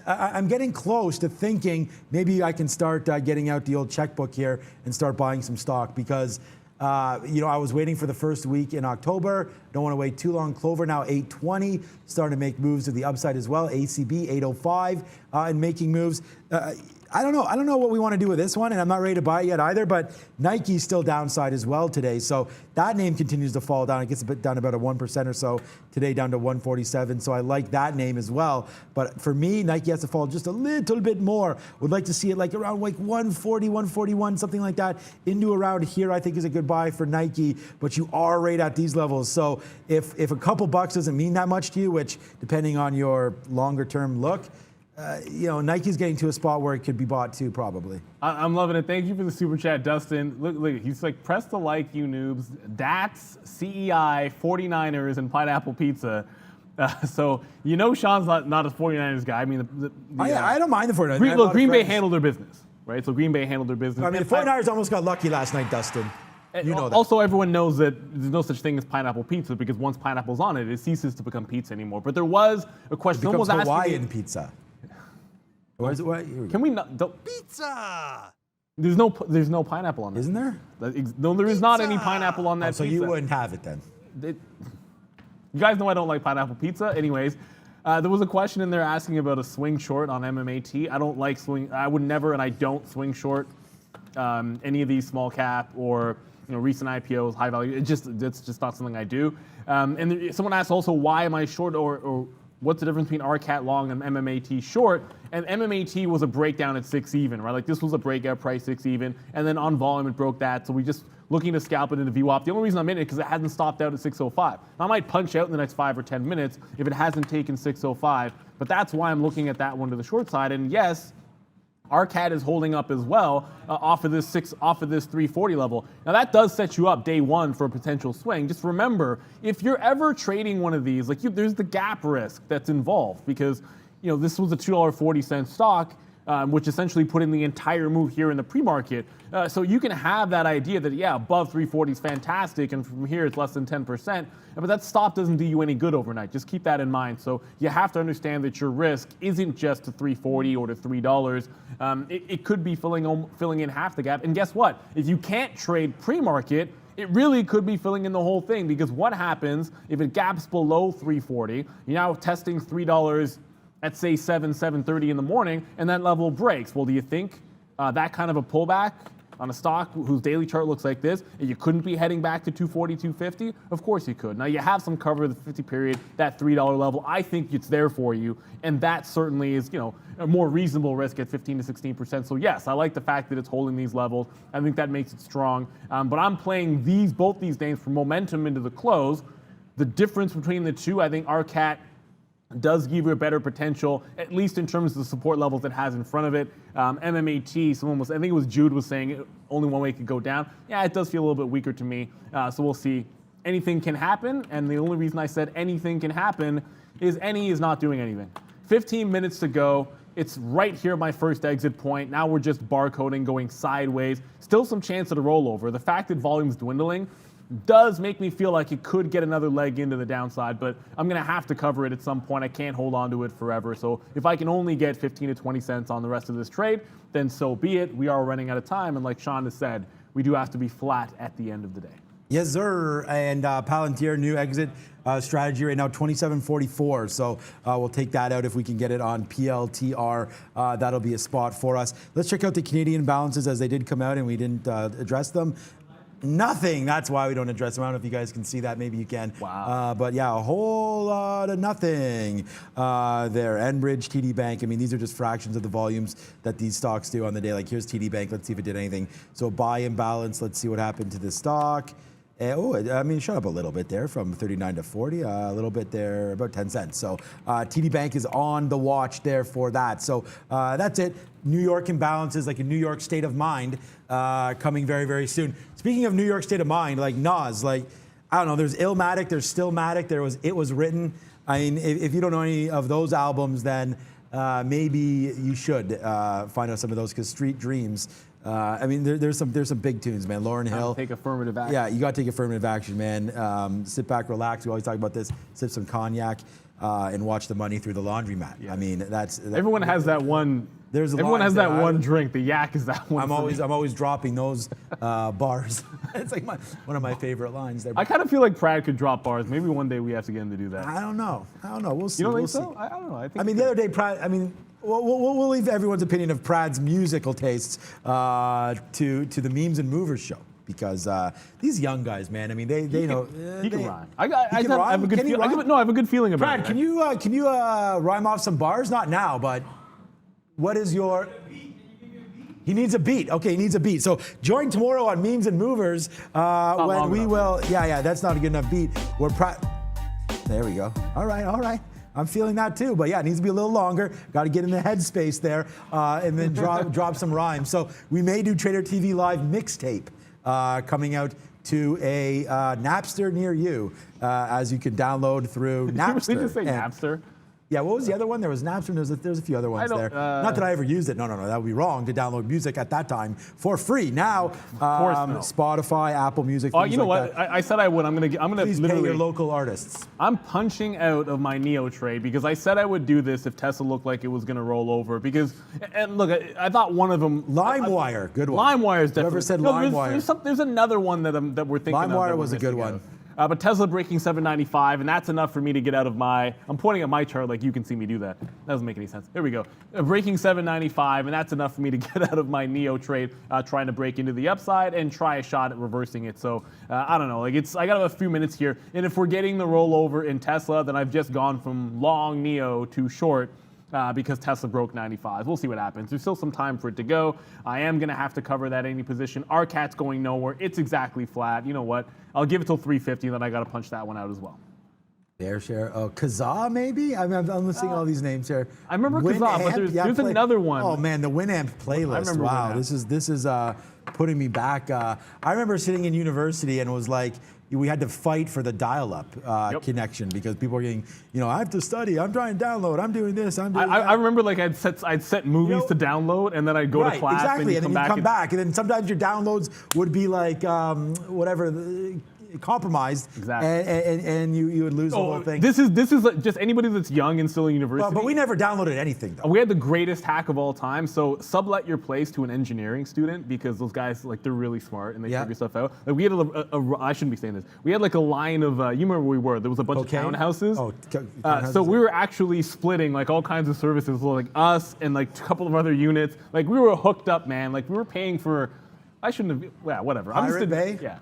I'm getting close to thinking maybe I can start getting out the old checkbook here and start buying some stock because, I was waiting for the first week in October. Don't want to wait too long. Clover now 820, starting to make moves to the upside as well. ACB 805 and making moves. I don't know what we want to do with this one, and I'm not ready to buy it yet either, but Nike's still downside as well today. So that name continues to fall down. It gets a bit down about a 1% or so today, down to 147. So I like that name as well. But for me, Nike has to fall just a little bit more. Would like to see it like around like 140, 141, something like that. Into around here, I think is a good buy for Nike, but you are right at these levels. So if a couple bucks doesn't mean that much to you, which depending on your longer term look, Nike's getting to a spot where it could be bought too, probably. I'm loving it. Thank you for the super chat, Dustin. Look, he's like, press the like, you noobs. DATS, CEI, 49ers, and pineapple pizza. So Sean's not a 49ers guy. I mean, I don't mind the 49ers. Green Bay handled their business, right? So Green Bay handled their business. I mean, the 49ers almost got lucky last night, Dustin. You know that. Also, everyone knows that there's no such thing as pineapple pizza because once pineapple's on it, it ceases to become pizza anymore. But there was a question. It becomes Hawaiian pizza. Where is it? Can we not? Pizza! There's no pineapple on that. Isn't there? No, there is not any pineapple on that pizza. So you wouldn't have it then? You guys know I don't like pineapple pizza. Anyways, there was a question in there asking about a swing short on Mmat. I don't like swing. I would never, and I don't swing short any of these small cap or recent IPOs, high value. It's just not something I do. And someone asked also, why am I short or what's the difference between RCAT long and MMAT short? And MMAT was a breakdown at 6 even, right? Like this was a breakout price 6 even, and then on volume it broke that. So we just looking to scalp it into VWAP. The only reason I'm in it because it hasn't stopped out at 605. I might punch out in the next 5 or 10 minutes if it hasn't taken 605, but that's why I'm looking at that one to the short side. And yes, RCAT is holding up as well off of this 340 level. Now that does set you up day one for a potential swing. Just remember, if you're ever trading one of these, there's the gap risk that's involved because this was a $2.40 stock, which essentially put in the entire move here in the pre-market. So you can have that idea that above 340 is fantastic, and from here it's less than 10%. But that stop doesn't do you any good overnight. Just keep that in mind. So you have to understand that your risk isn't just to 340 or to $3. It could be filling in half the gap. And guess what? If you can't trade pre-market, it really could be filling in the whole thing, because what happens if it gaps below 340? You're now testing $3 at say 7:30 in the morning, and that level breaks. Well, do you think that kind of a pullback On a stock whose daily chart looks like this, and you couldn't be heading back to 240, 250, of course you could. Now you have some cover of the 50 period, that $3 level. I think it's there for you, and that certainly is, a more reasonable risk at 15 to 16%. So yes, I like the fact that it's holding these levels. I think that makes it strong. But I'm playing both these names for momentum into the close. The difference between the two, I think RCAT does give you a better potential, at least in terms of the support levels it has in front of it. MMAT, I think it was Jude was saying only one way it could go down. Yeah, it does feel a little bit weaker to me. So we'll see. Anything can happen, and the only reason I said anything can happen is NE is not doing anything. 15 minutes to go. It's right here, my first exit point. Now we're just barcoding, going sideways. Still some chance at a rollover. The fact that volume's dwindling does make me feel like it could get another leg into the downside, but I'm going to have to cover it at some point. I can't hold on to it forever. So if I can only get 15 to 20 cents on the rest of this trade, then so be it. We are running out of time, and like Sean has said, we do have to be flat at the end of the day. Yes, sir. And Palantir, new exit strategy right now, 27.44. So we'll take that out if we can get it on PLTR. That'll be a spot for us. Let's check out the Canadian balances as they did come out and we didn't address them. Nothing. That's why we don't address them. I don't know if you guys can see that. Maybe you can. Wow. But yeah, a whole lot of nothing there. Enbridge, TD Bank. I mean, these are just fractions of the volumes that these stocks do on the day. Like here's TD Bank. Let's see if it did anything. So buy imbalance. Let's see what happened to this stock. Shut up a little bit there from 39 to 40, a little bit there, about 10 cents. So TD Bank is on the watch there for that. So that's it. New York imbalances, like a New York state of mind, coming very, very soon. Speaking of New York state of mind, like Nas, like, I don't know, there's Illmatic, there's Stillmatic, there was It Was Written. I mean, if you don't know any of those albums, then maybe you should find out some of those, because Street Dreams, there's some big tunes, man. Lauryn Hill. Take affirmative action. Yeah, you got to take affirmative action, man. Sit back, relax. We always talk about this. Sip some cognac and watch the money through the laundromat. Yeah. I mean, everyone has that one. Everyone has that one drink. The yak is that one. I'm always dropping those bars. It's like one of my favorite lines. There. I kind of feel like Prad could drop bars. Maybe one day we have to get him to do that. I don't know. We'll see. You don't think so? I don't know. The other day, Prad. We'll leave everyone's opinion of Prad's musical tastes to the Memes and Movers show, because these young guys, man. I mean, they know. He can rhyme. I have a good feeling. I have a good feeling about Prad, it. can you rhyme off some bars? Not now, but what is your? He needs a beat. Okay, he needs a beat. So join tomorrow on Memes and Movers when we will. Yeah, that's not a good enough beat. There we go. All right. I'm feeling that too, but yeah, it needs to be a little longer. Got to get in the headspace there, and then drop some rhymes. So we may do Trader TV Live mixtape coming out to a Napster near you, as you can download through Napster. Did you just say Napster? Yeah, what was the other one? There was Napster, and there's a few other ones there. Not that I ever used it. No, that would be wrong to download music at that time for free. Now, Spotify, Apple Music. Oh, you know like what? I said I would. I'm gonna Please literally pay your local artists. I'm punching out of my Neo trade because I said I would do this if Tesla looked like it was gonna roll over. And look, I thought one of them. LimeWire, good one. LimeWire is definitely. Whoever said LimeWire? There's another one that we're thinking of. LimeWire was a good one. But Tesla breaking 795, and that's enough for me to get out of I'm pointing at my chart like you can see me do that. That doesn't make any sense. Here we go. Breaking 795, and that's enough for me to get out of my Neo trade, trying to break into the upside and try a shot at reversing it. So I don't know. I got a few minutes here, and if we're getting the rollover in Tesla, then I've just gone from long Neo to short. Because Tesla broke 95. We'll see what happens. There's still some time for it to go. I am going to have to cover that any position. RCAT's going nowhere. It's exactly flat. You know what? I'll give it till 350, then I got to punch that one out as well. Fair share. Oh, Kazaa maybe? I'm listing all these names here. I remember Kazaa, but there's another one. Oh man, the Winamp playlist. Wow, this is putting me back. I remember sitting in university and it was like, we had to fight for the dial-up connection because people were getting, I have to study. I'm trying to download. I'm doing this. I'm doing that. I remember like I'd set movies to download, and then I'd go to class. Exactly, and then you come back, and then sometimes your downloads would be like compromised, exactly, and you would lose the whole thing. This is like just anybody that's young and still in university. But we never downloaded anything though. We had the greatest hack of all time. So sublet your place to an engineering student because those guys they're really smart and they figure stuff out. Like we had I shouldn't be saying this. We had like a line of you remember where we were? There was a bunch of townhouses. Townhouses. So we were actually splitting like all kinds of services, like us and like a couple of other units. Like we were hooked up, man. Like we were paying for I shouldn't have. Yeah, whatever. Pirate Bay? Yeah.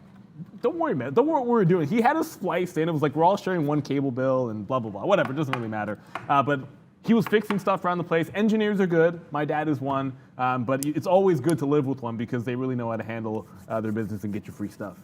Don't worry, man. Don't worry what we were doing. He had us spliced in. It was like we're all sharing one cable bill and blah, blah, blah. Whatever. It doesn't really matter. But he was fixing stuff around the place. Engineers are good. My dad is one. But it's always good to live with one because they really know how to handle their business and get you free stuff.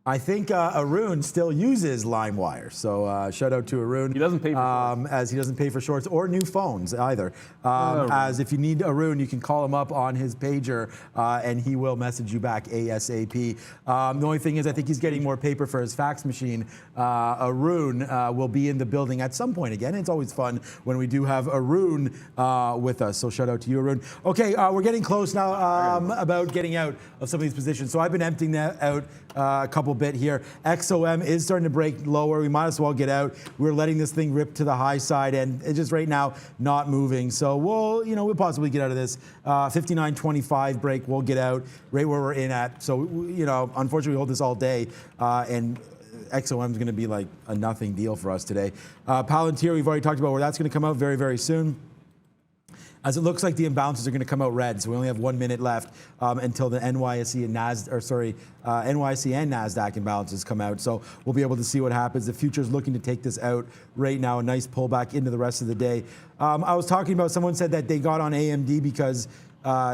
I think Arun still uses LimeWire, so shout out to Arun. He doesn't pay for shorts. As he doesn't pay for shorts or new phones either. As if you need Arun, you can call him up on his pager, and he will message you back ASAP. The only thing is, I think he's getting more paper for his fax machine. Arun will be in the building at some point again. It's always fun when we do have Arun with us, so shout out to you, Arun. Okay, we're getting close now about getting out of some of these positions. So I've been emptying that out a couple bit here. XOM is starting to break lower. We might as well get out. We're letting this thing rip to the high side, and it's just right now not moving. So we'll possibly get out of this 59.25 break. We'll get out right where we're in at. So unfortunately, we hold this all day, and XOM is going to be like a nothing deal for us today. Palantir, we've already talked about where that's going to come out very, very soon. As it looks like the imbalances are going to come out red, so we only have 1 minute left until the NYSE and NYSE and NASDAQ imbalances come out. So we'll be able to see what happens. The future's looking to take this out right now. A nice pullback into the rest of the day. I was talking about, someone said that they got on AMD because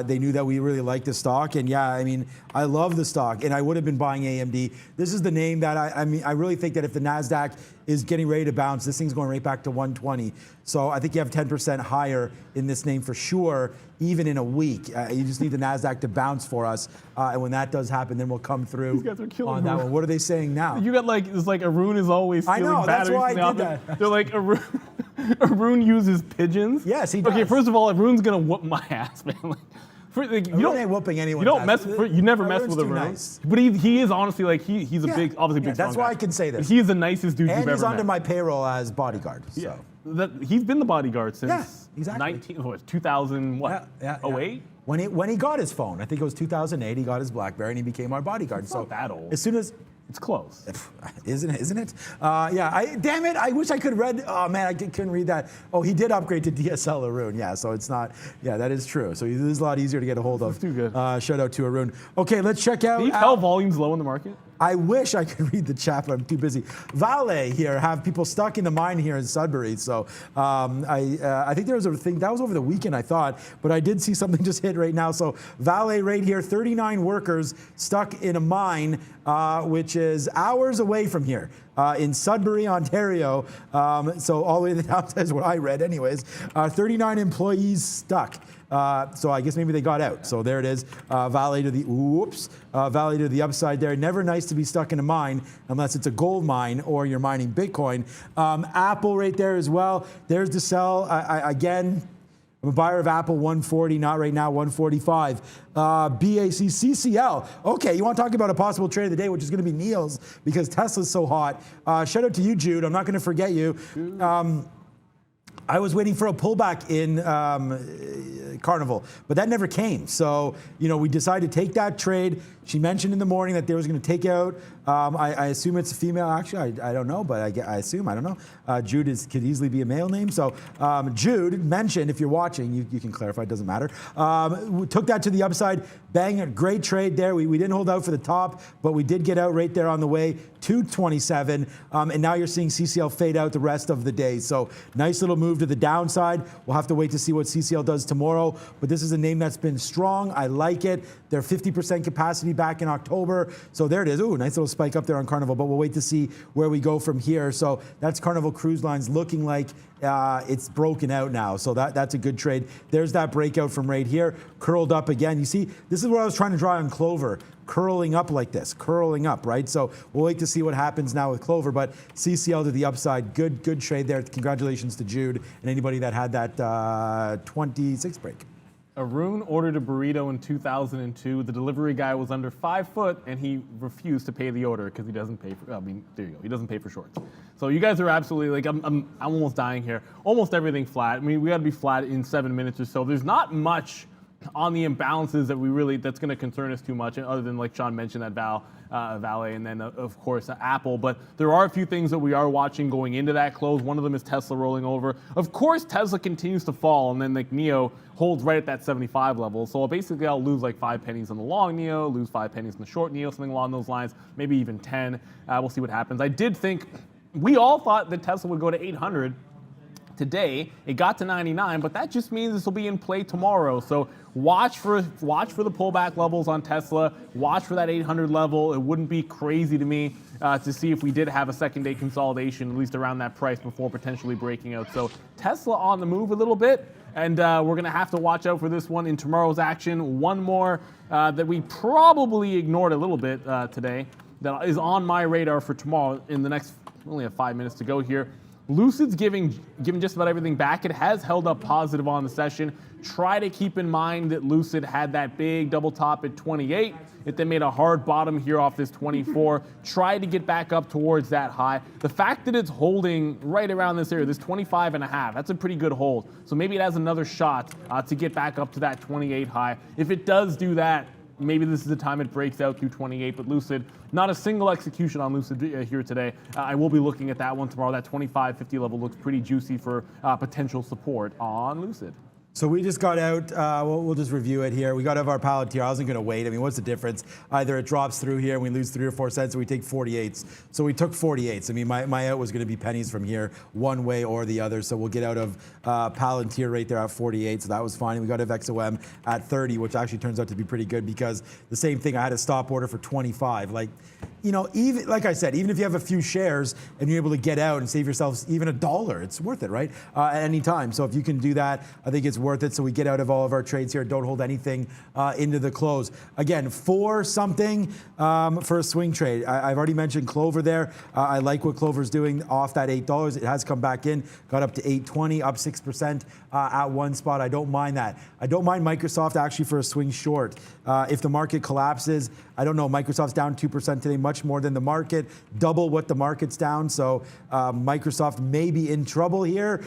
they knew that we really liked the stock, and yeah, I mean, I love the stock, and I would have been buying AMD. This is the name that I really think that if the NASDAQ is getting ready to bounce, this thing's going right back to 120. So I think you have 10% higher in this name for sure, even in a week. You just need the NASDAQ to bounce for us, and when that does happen, then we'll come through. These guys are killing on that one. What are they saying now? You got it's like Arun is always stealing that's batteries why from I the did office. that. They're like, Arun uses pigeons? Yes, he does. Okay, first of all, Arun's going to whoop my ass, man. You ain't whooping anyone. You don't mess. You never mess with Arun. Nice. But he is honestly like he's a big, obviously big. That's strong why guy. I can say this. But he's the nicest dude you've ever met. And he's under my payroll as bodyguard. So. Yeah, he's been the bodyguard since exactly. 2000 what? Yeah. 08? When he got his phone, I think it was 2008. He got his BlackBerry and he became our bodyguard. It's not that old. As soon as it's close, isn't it? Damn it! I wish I could read. Oh man, I couldn't read that. Oh, he did upgrade to DSL Arun. Yeah, so it's not. Yeah, that is true. So it is a lot easier to get a hold of. That's too good. Shout out to Arun. Okay, let's check out. Can you tell volume's low in the market? I wish I could read the chat, but I'm too busy. Vale here have people stuck in the mine here in Sudbury. So I think there was a thing that was over the weekend, I thought, but I did see something just hit right now. So Vale right here, 39 workers stuck in a mine, which is hours away from here. In Sudbury, Ontario. So all the way to the downside is what I read anyways. 39 employees stuck. So I guess maybe they got out. So there it is. Valley to the upside there. Never nice to be stuck in a mine unless it's a gold mine or you're mining Bitcoin. Apple right there as well. There's the sell. Again, I'm a buyer of Apple, 140, not right now, 145. BAC, CCL. Okay, you want to talk about a possible trade of the day, which is going to be Neil's because Tesla's so hot. Shout out to you, Jude. I'm not going to forget you. I was waiting for a pullback in Carnival, but that never came. So, we decided to take that trade. She mentioned in the morning that they was going to take out, I assume it's a female. Actually, I don't know, but I assume, I don't know. Jude could easily be a male name. So Jude mentioned, if you're watching, you can clarify, it doesn't matter. We took that to the upside. Bang, a great trade there. We didn't hold out for the top, but we did get out right there on the way to 27. And now you're seeing CCL fade out the rest of the day. So nice little move to the downside. We'll have to wait to see what CCL does tomorrow. But this is a name that's been strong. I like it. They're 50% capacity back in October. So there it is. Ooh, nice little spike up there on Carnival, but we'll wait to see where we go from here. So that's Carnival Cruise Lines looking like it's broken out now. So that's a good trade. There's that breakout from right here, curled up again. You see, this is what I was trying to draw on Clover, curling up like this, curling up, right? So we'll wait to see what happens now with Clover, but CCL to the upside, good trade there. Congratulations to Jude and anybody that had that 26 break. Arun ordered a burrito in 2002. The delivery guy was under 5 foot, and he refused to pay the order because he doesn't pay for. There you go. He doesn't pay for shorts. So you guys are absolutely like I'm almost dying here. Almost everything flat. I mean, we got to be flat in 7 minutes or so. There's not much on the imbalances that's going to concern us too much, other than like Sean mentioned that Vale, and then of course Apple. But there are a few things that we are watching going into that close. One of them is Tesla rolling over. Of course, Tesla continues to fall, and then like NEO holds right at that 75 level. So basically, I'll lose like 5 pennies on the long NEO, lose 5 pennies on the short NEO, something along those lines. Maybe even 10. We'll see what happens. I did think we all thought that Tesla would go to 800. Today, it got to 99, but that just means this will be in play tomorrow. So watch for the pullback levels on Tesla. Watch for that 800 level. It wouldn't be crazy to me to see if we did have a second day consolidation, at least around that price, before potentially breaking out. So Tesla on the move a little bit, and we're going to have to watch out for this one in tomorrow's action. One more that we probably ignored a little bit today that is on my radar for tomorrow in the next, we only have 5 minutes to go here. Lucid's giving just about everything back. It has held up positive on the session. Try to keep in mind that Lucid had that big double top at 28. It then made a hard bottom here off this 24. Try to get back up towards that high. The fact that it's holding right around this area, this 25.5, that's a pretty good hold. So maybe it has another shot to get back up to that 28 high. If it does do that, maybe this is the time it breaks out through 28, but Lucid, not a single execution on Lucid here today. I will be looking at that one tomorrow. That 25.50 level looks pretty juicy for potential support on Lucid. So we just got out, we'll just review it here. We got out of our Palantir. I wasn't going to wait. I mean, what's the difference? Either it drops through here and we lose 3 or 4 cents, or we take 48s. So we took 48s. I mean, my out was going to be pennies from here, one way or the other. So we'll get out of Palantir right there at 48. So that was fine. We got out of XOM at 30, which actually turns out to be pretty good because the same thing, I had a stop order for 25. Like, you know, even like I said, even if you have a few shares and you're able to get out and save yourselves even $1, it's worth it, right? At any time. So if you can do that, I think it's worth it. So we get out of all of our trades here. Don't hold anything into the close. Again, 4 something for a swing trade. I've already mentioned Clover there. I like what Clover's doing off that $8. It has come back in, got up to 8.20, up 6% at one spot. I don't mind that. I don't mind Microsoft actually for a swing short. If the market collapses, I don't know, Microsoft's down 2% today, much more than the market, double what the market's down. So Microsoft may be in trouble here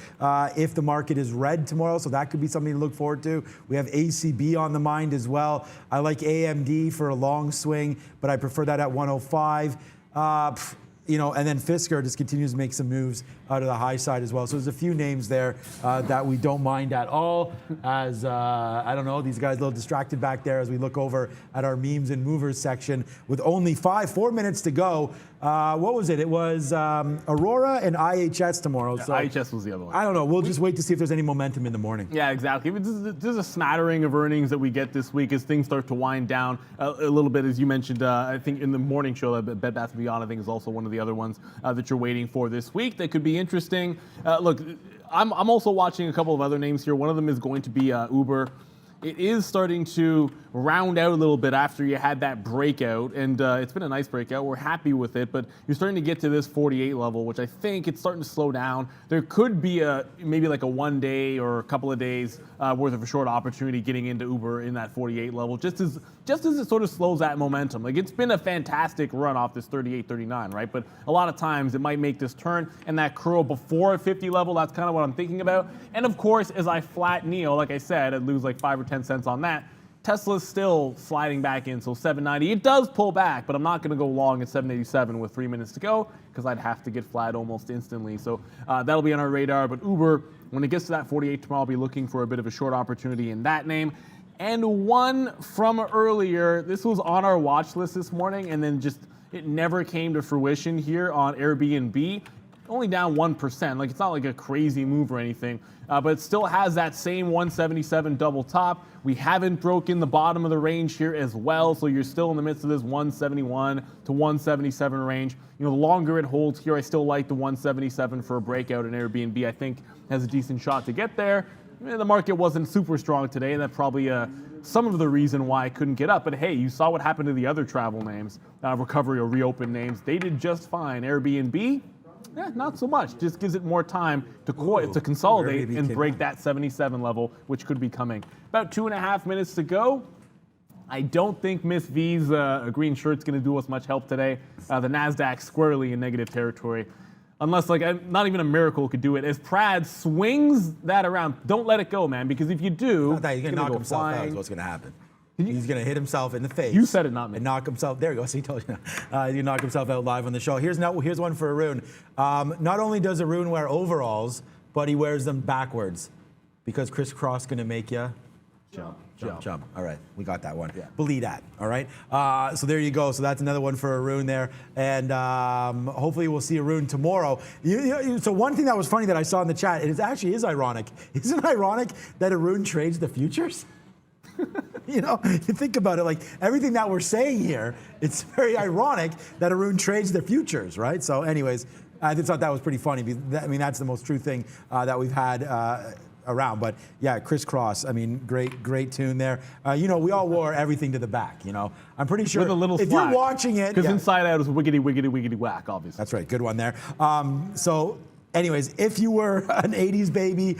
if the market is red tomorrow. So that could be something to look forward to. We have ACB on the mind as well. I like AMD for a long swing, but I prefer that at 105. You know, and then Fisker just continues to make some moves out of the high side as well. So there's a few names there that we don't mind at all. As I don't know, these guys a little distracted back there as we look over at our memes and movers section with only 4 minutes to go. What was it? It was Aurora and IHS tomorrow. Yeah, so IHS was the other one. I don't know. We'll just wait to see if there's any momentum in the morning. Yeah, exactly. There's a smattering of earnings that we get this week as things start to wind down a little bit, as you mentioned. I think in the morning show, Bed Bath & Beyond, I think, is also one of the other ones that you're waiting for this week that could be interesting. Look, I'm also watching a couple of other names here. One of them is going to be Uber. It is starting to round out a little bit after you had that breakout, and it's been a nice breakout. We're happy with it, but you're starting to get to this 48 level, which I think it's starting to slow down. There could be maybe like a 1 day or a couple of days worth of a short opportunity getting into Uber in that 48 level, just as it sort of slows that momentum. Like, it's been a fantastic run off this 38, 39, right? But a lot of times it might make this turn, and that curl before a 50 level, that's kind of what I'm thinking about. And of course, as I flat NEO, like I said, I'd lose like 5 or 10 cents on that. Tesla's still sliding back in, so 790. It does pull back, but I'm not going to go long at 787 with 3 minutes to go because I'd have to get flat almost instantly. So that'll be on our radar. But Uber, when it gets to that 48 tomorrow, I'll be looking for a bit of a short opportunity in that name. And one from earlier, this was on our watch list this morning, and then just it never came to fruition here on Airbnb. Only down 1%. Like, it's not like a crazy move or anything, but it still has that same 177 double top. We haven't broken the bottom of the range here as well, so you're still in the midst of this 171 to 177 range. You know, the longer it holds here, I still like the 177 for a breakout in Airbnb. I think has a decent shot to get there. The market wasn't super strong today, and that's probably some of the reason why I couldn't get up. But hey, you saw what happened to the other travel names, recovery or reopen names. They did just fine. Airbnb, not so much. Just gives it more time to consolidate and break that 77 level, which could be coming. About 2.5 minutes to go. I don't think Miss V's green shirt's going to do us much help today. The NASDAQ squarely in negative territory. unless like not even a miracle could do it. As Prad swings that around, don't let it go, man, because if you do, Not that he's going to knock go himself out is flying. what's going to happen. He's going to hit himself in the face. You said it, not me. And knock himself. There you go. See, told you. He's going to knock himself out live on the show. Here's one for Arun. Not only does Arun wear overalls, but he wears them backwards because crisscross going to make you jump. All right, we got that one. Yeah. Believe that. All right. So there you go. So that's another one for Arun there, and hopefully we'll see Arun tomorrow. So one thing that was funny that I saw in the chat, it actually is ironic. Isn't it ironic that Arun trades the futures? You know, you think about it, like everything that we're saying here, it's very ironic that Arun trades the futures, right? So anyways, I just thought that was pretty funny. I mean, that's the most true thing that we've had around. But yeah, crisscross, I mean, great tune there. You know, we all wore everything to the back, you know. I'm pretty sure With a little if slack, you're watching it. Because inside out is wiggity, wiggity, wiggity, whack, obviously. That's right, good one there. So anyways, if you were an 80s baby,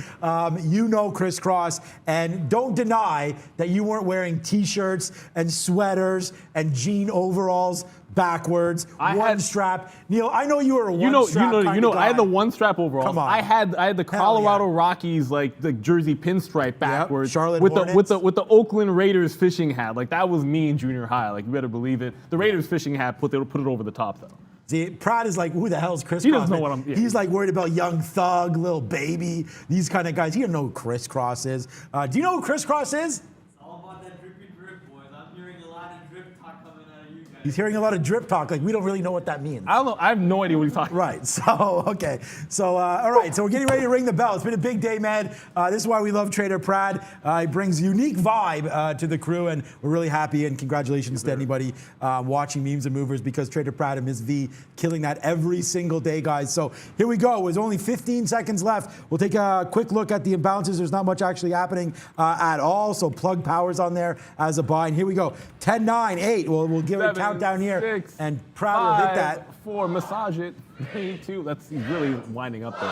you know crisscross, and don't deny that you weren't wearing t-shirts and sweaters and jean overalls backwards, one strap. Neil, I know you were a one strap kind of guy. I had the one strap overalls. Come on. I had the Colorado Rockies, like the jersey pinstripe backwards. Charlotte with Hornets. the Oakland Raiders fishing hat. Like that was me in junior high. Like you better believe it. The Raiders fishing hat put it over the top though. See, Pratt is like, who the hell's crisscross? He doesn't know what I'm. Yeah. He's like worried about Young Thug, Lil Baby, these kind of guys. He doesn't know who crisscross is. Do you know who crisscross is? It's all about that drippy drip, boys. I'm hearing a lot of drip talk coming out of you guys. He's hearing a lot of drip talk. Like we don't really know what that means. I don't know. I have no idea what he's talking about. Right. So, okay. So, all right. So we're getting ready to ring the bell. It's been a big day, man. This is why we love Trader Prad. He brings unique vibe to the crew, and we're really happy. And congratulations to anybody watching Memes and Movers, because Trader Prad and Ms. V killing that every single day, guys. So here we go. There's only 15 seconds left. We'll take a quick look at the imbalances. There's not much actually happening at all. So plug Powers on there as a buy. And here we go. 10, 9, 8. We'll give it a countdown here. 6, And Prad will hit that. 4, massage it. 3, 2. He's really winding up there.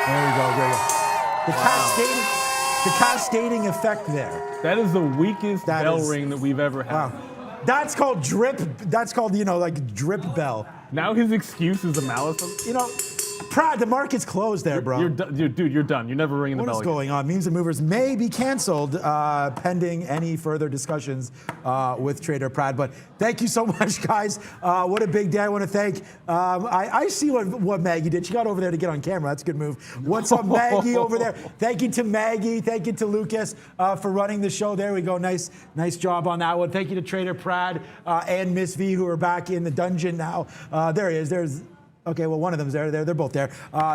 There we go. There we go. The cascading effect there. That is the weakest bell ring that we've ever had. Wow. That's called drip. That's called, you know, like drip bell. Now his excuse is the malice. You know, Prad, the market's closed there, bro. Dude, you're done. You're never ringing the bell. What is going on? Memes and Movers may be canceled pending any further discussions with Trader Prad. But thank you so much, guys. What a big day. I want to thank. I see what Maggie did. She got over there to get on camera. That's a good move. What's up, Maggie over there? Thank you to Maggie. Thank you to Lucas for running the show. There we go. Nice job on that one. Thank you to Trader Prad and Miss V, who are back in the dungeon now. There he is. Okay, well, one of them's there. They're both there.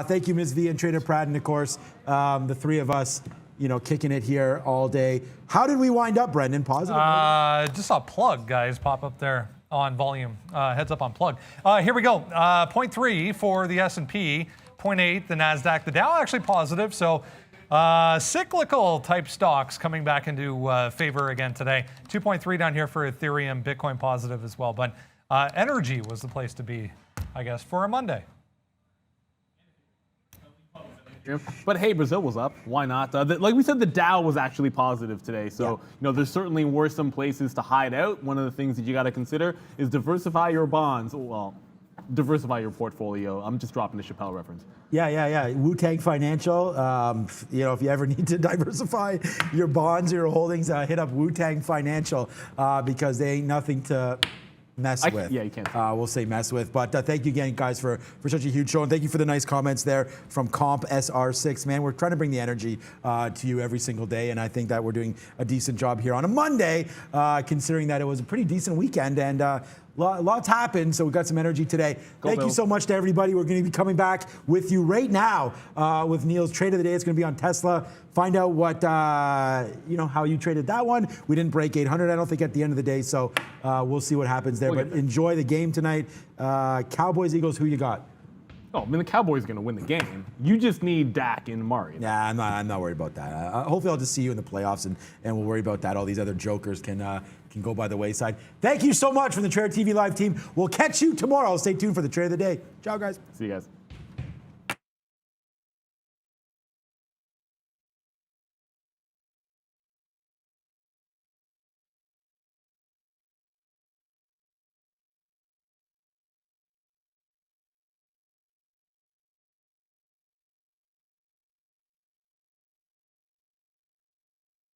Thank you, Ms. V and Trader Prad, and of course, the three of us, you know, kicking it here all day. How did we wind up, Brendan? Positive? Just saw plug, guys, pop up there on volume. Heads up on plug. Here we go. 0.3 for the S&P, 0.8 the NASDAQ. The Dow actually positive, so cyclical type stocks coming back into favor again today. 2.3 down here for Ethereum, Bitcoin positive as well. But energy was the place to be, I guess, for a Monday. But hey, Brazil was up. Why not? Like we said, the Dow was actually positive today. So, you know, there certainly were some places to hide out. One of the things that you got to consider is diversify your bonds. Well, diversify your portfolio. I'm just dropping the Chappelle reference. Yeah. Wu-Tang Financial. You know, if you ever need to diversify your bonds or your holdings, hit up Wu-Tang Financial because they ain't nothing to mess with. Yeah, you can't. We'll say mess with. But thank you again, guys, for such a huge show. And thank you for the nice comments there from Comp SR6. Man, we're trying to bring the energy to you every single day. And I think that we're doing a decent job here on a Monday, considering that it was a pretty decent weekend. And lots happened, so we got some energy today. Thank you so much to everybody. We're going to be coming back with you right now with Neil's Trade of the Day. It's going to be on Tesla. Find out what, you know, how you traded that one. We didn't break 800, I don't think, at the end of the day, so we'll see what happens there. But enjoy the game tonight. Cowboys, Eagles, who you got? Oh, I mean, the Cowboys are going to win the game. You just need Dak and Murray. Yeah, I'm not worried about that. Hopefully I'll just see you in the playoffs, and we'll worry about that. All these other jokers can go by the wayside. Thank you so much from the Trader TV Live team. We'll catch you tomorrow. Stay tuned for the Trade of the Day. Ciao, guys. See you guys.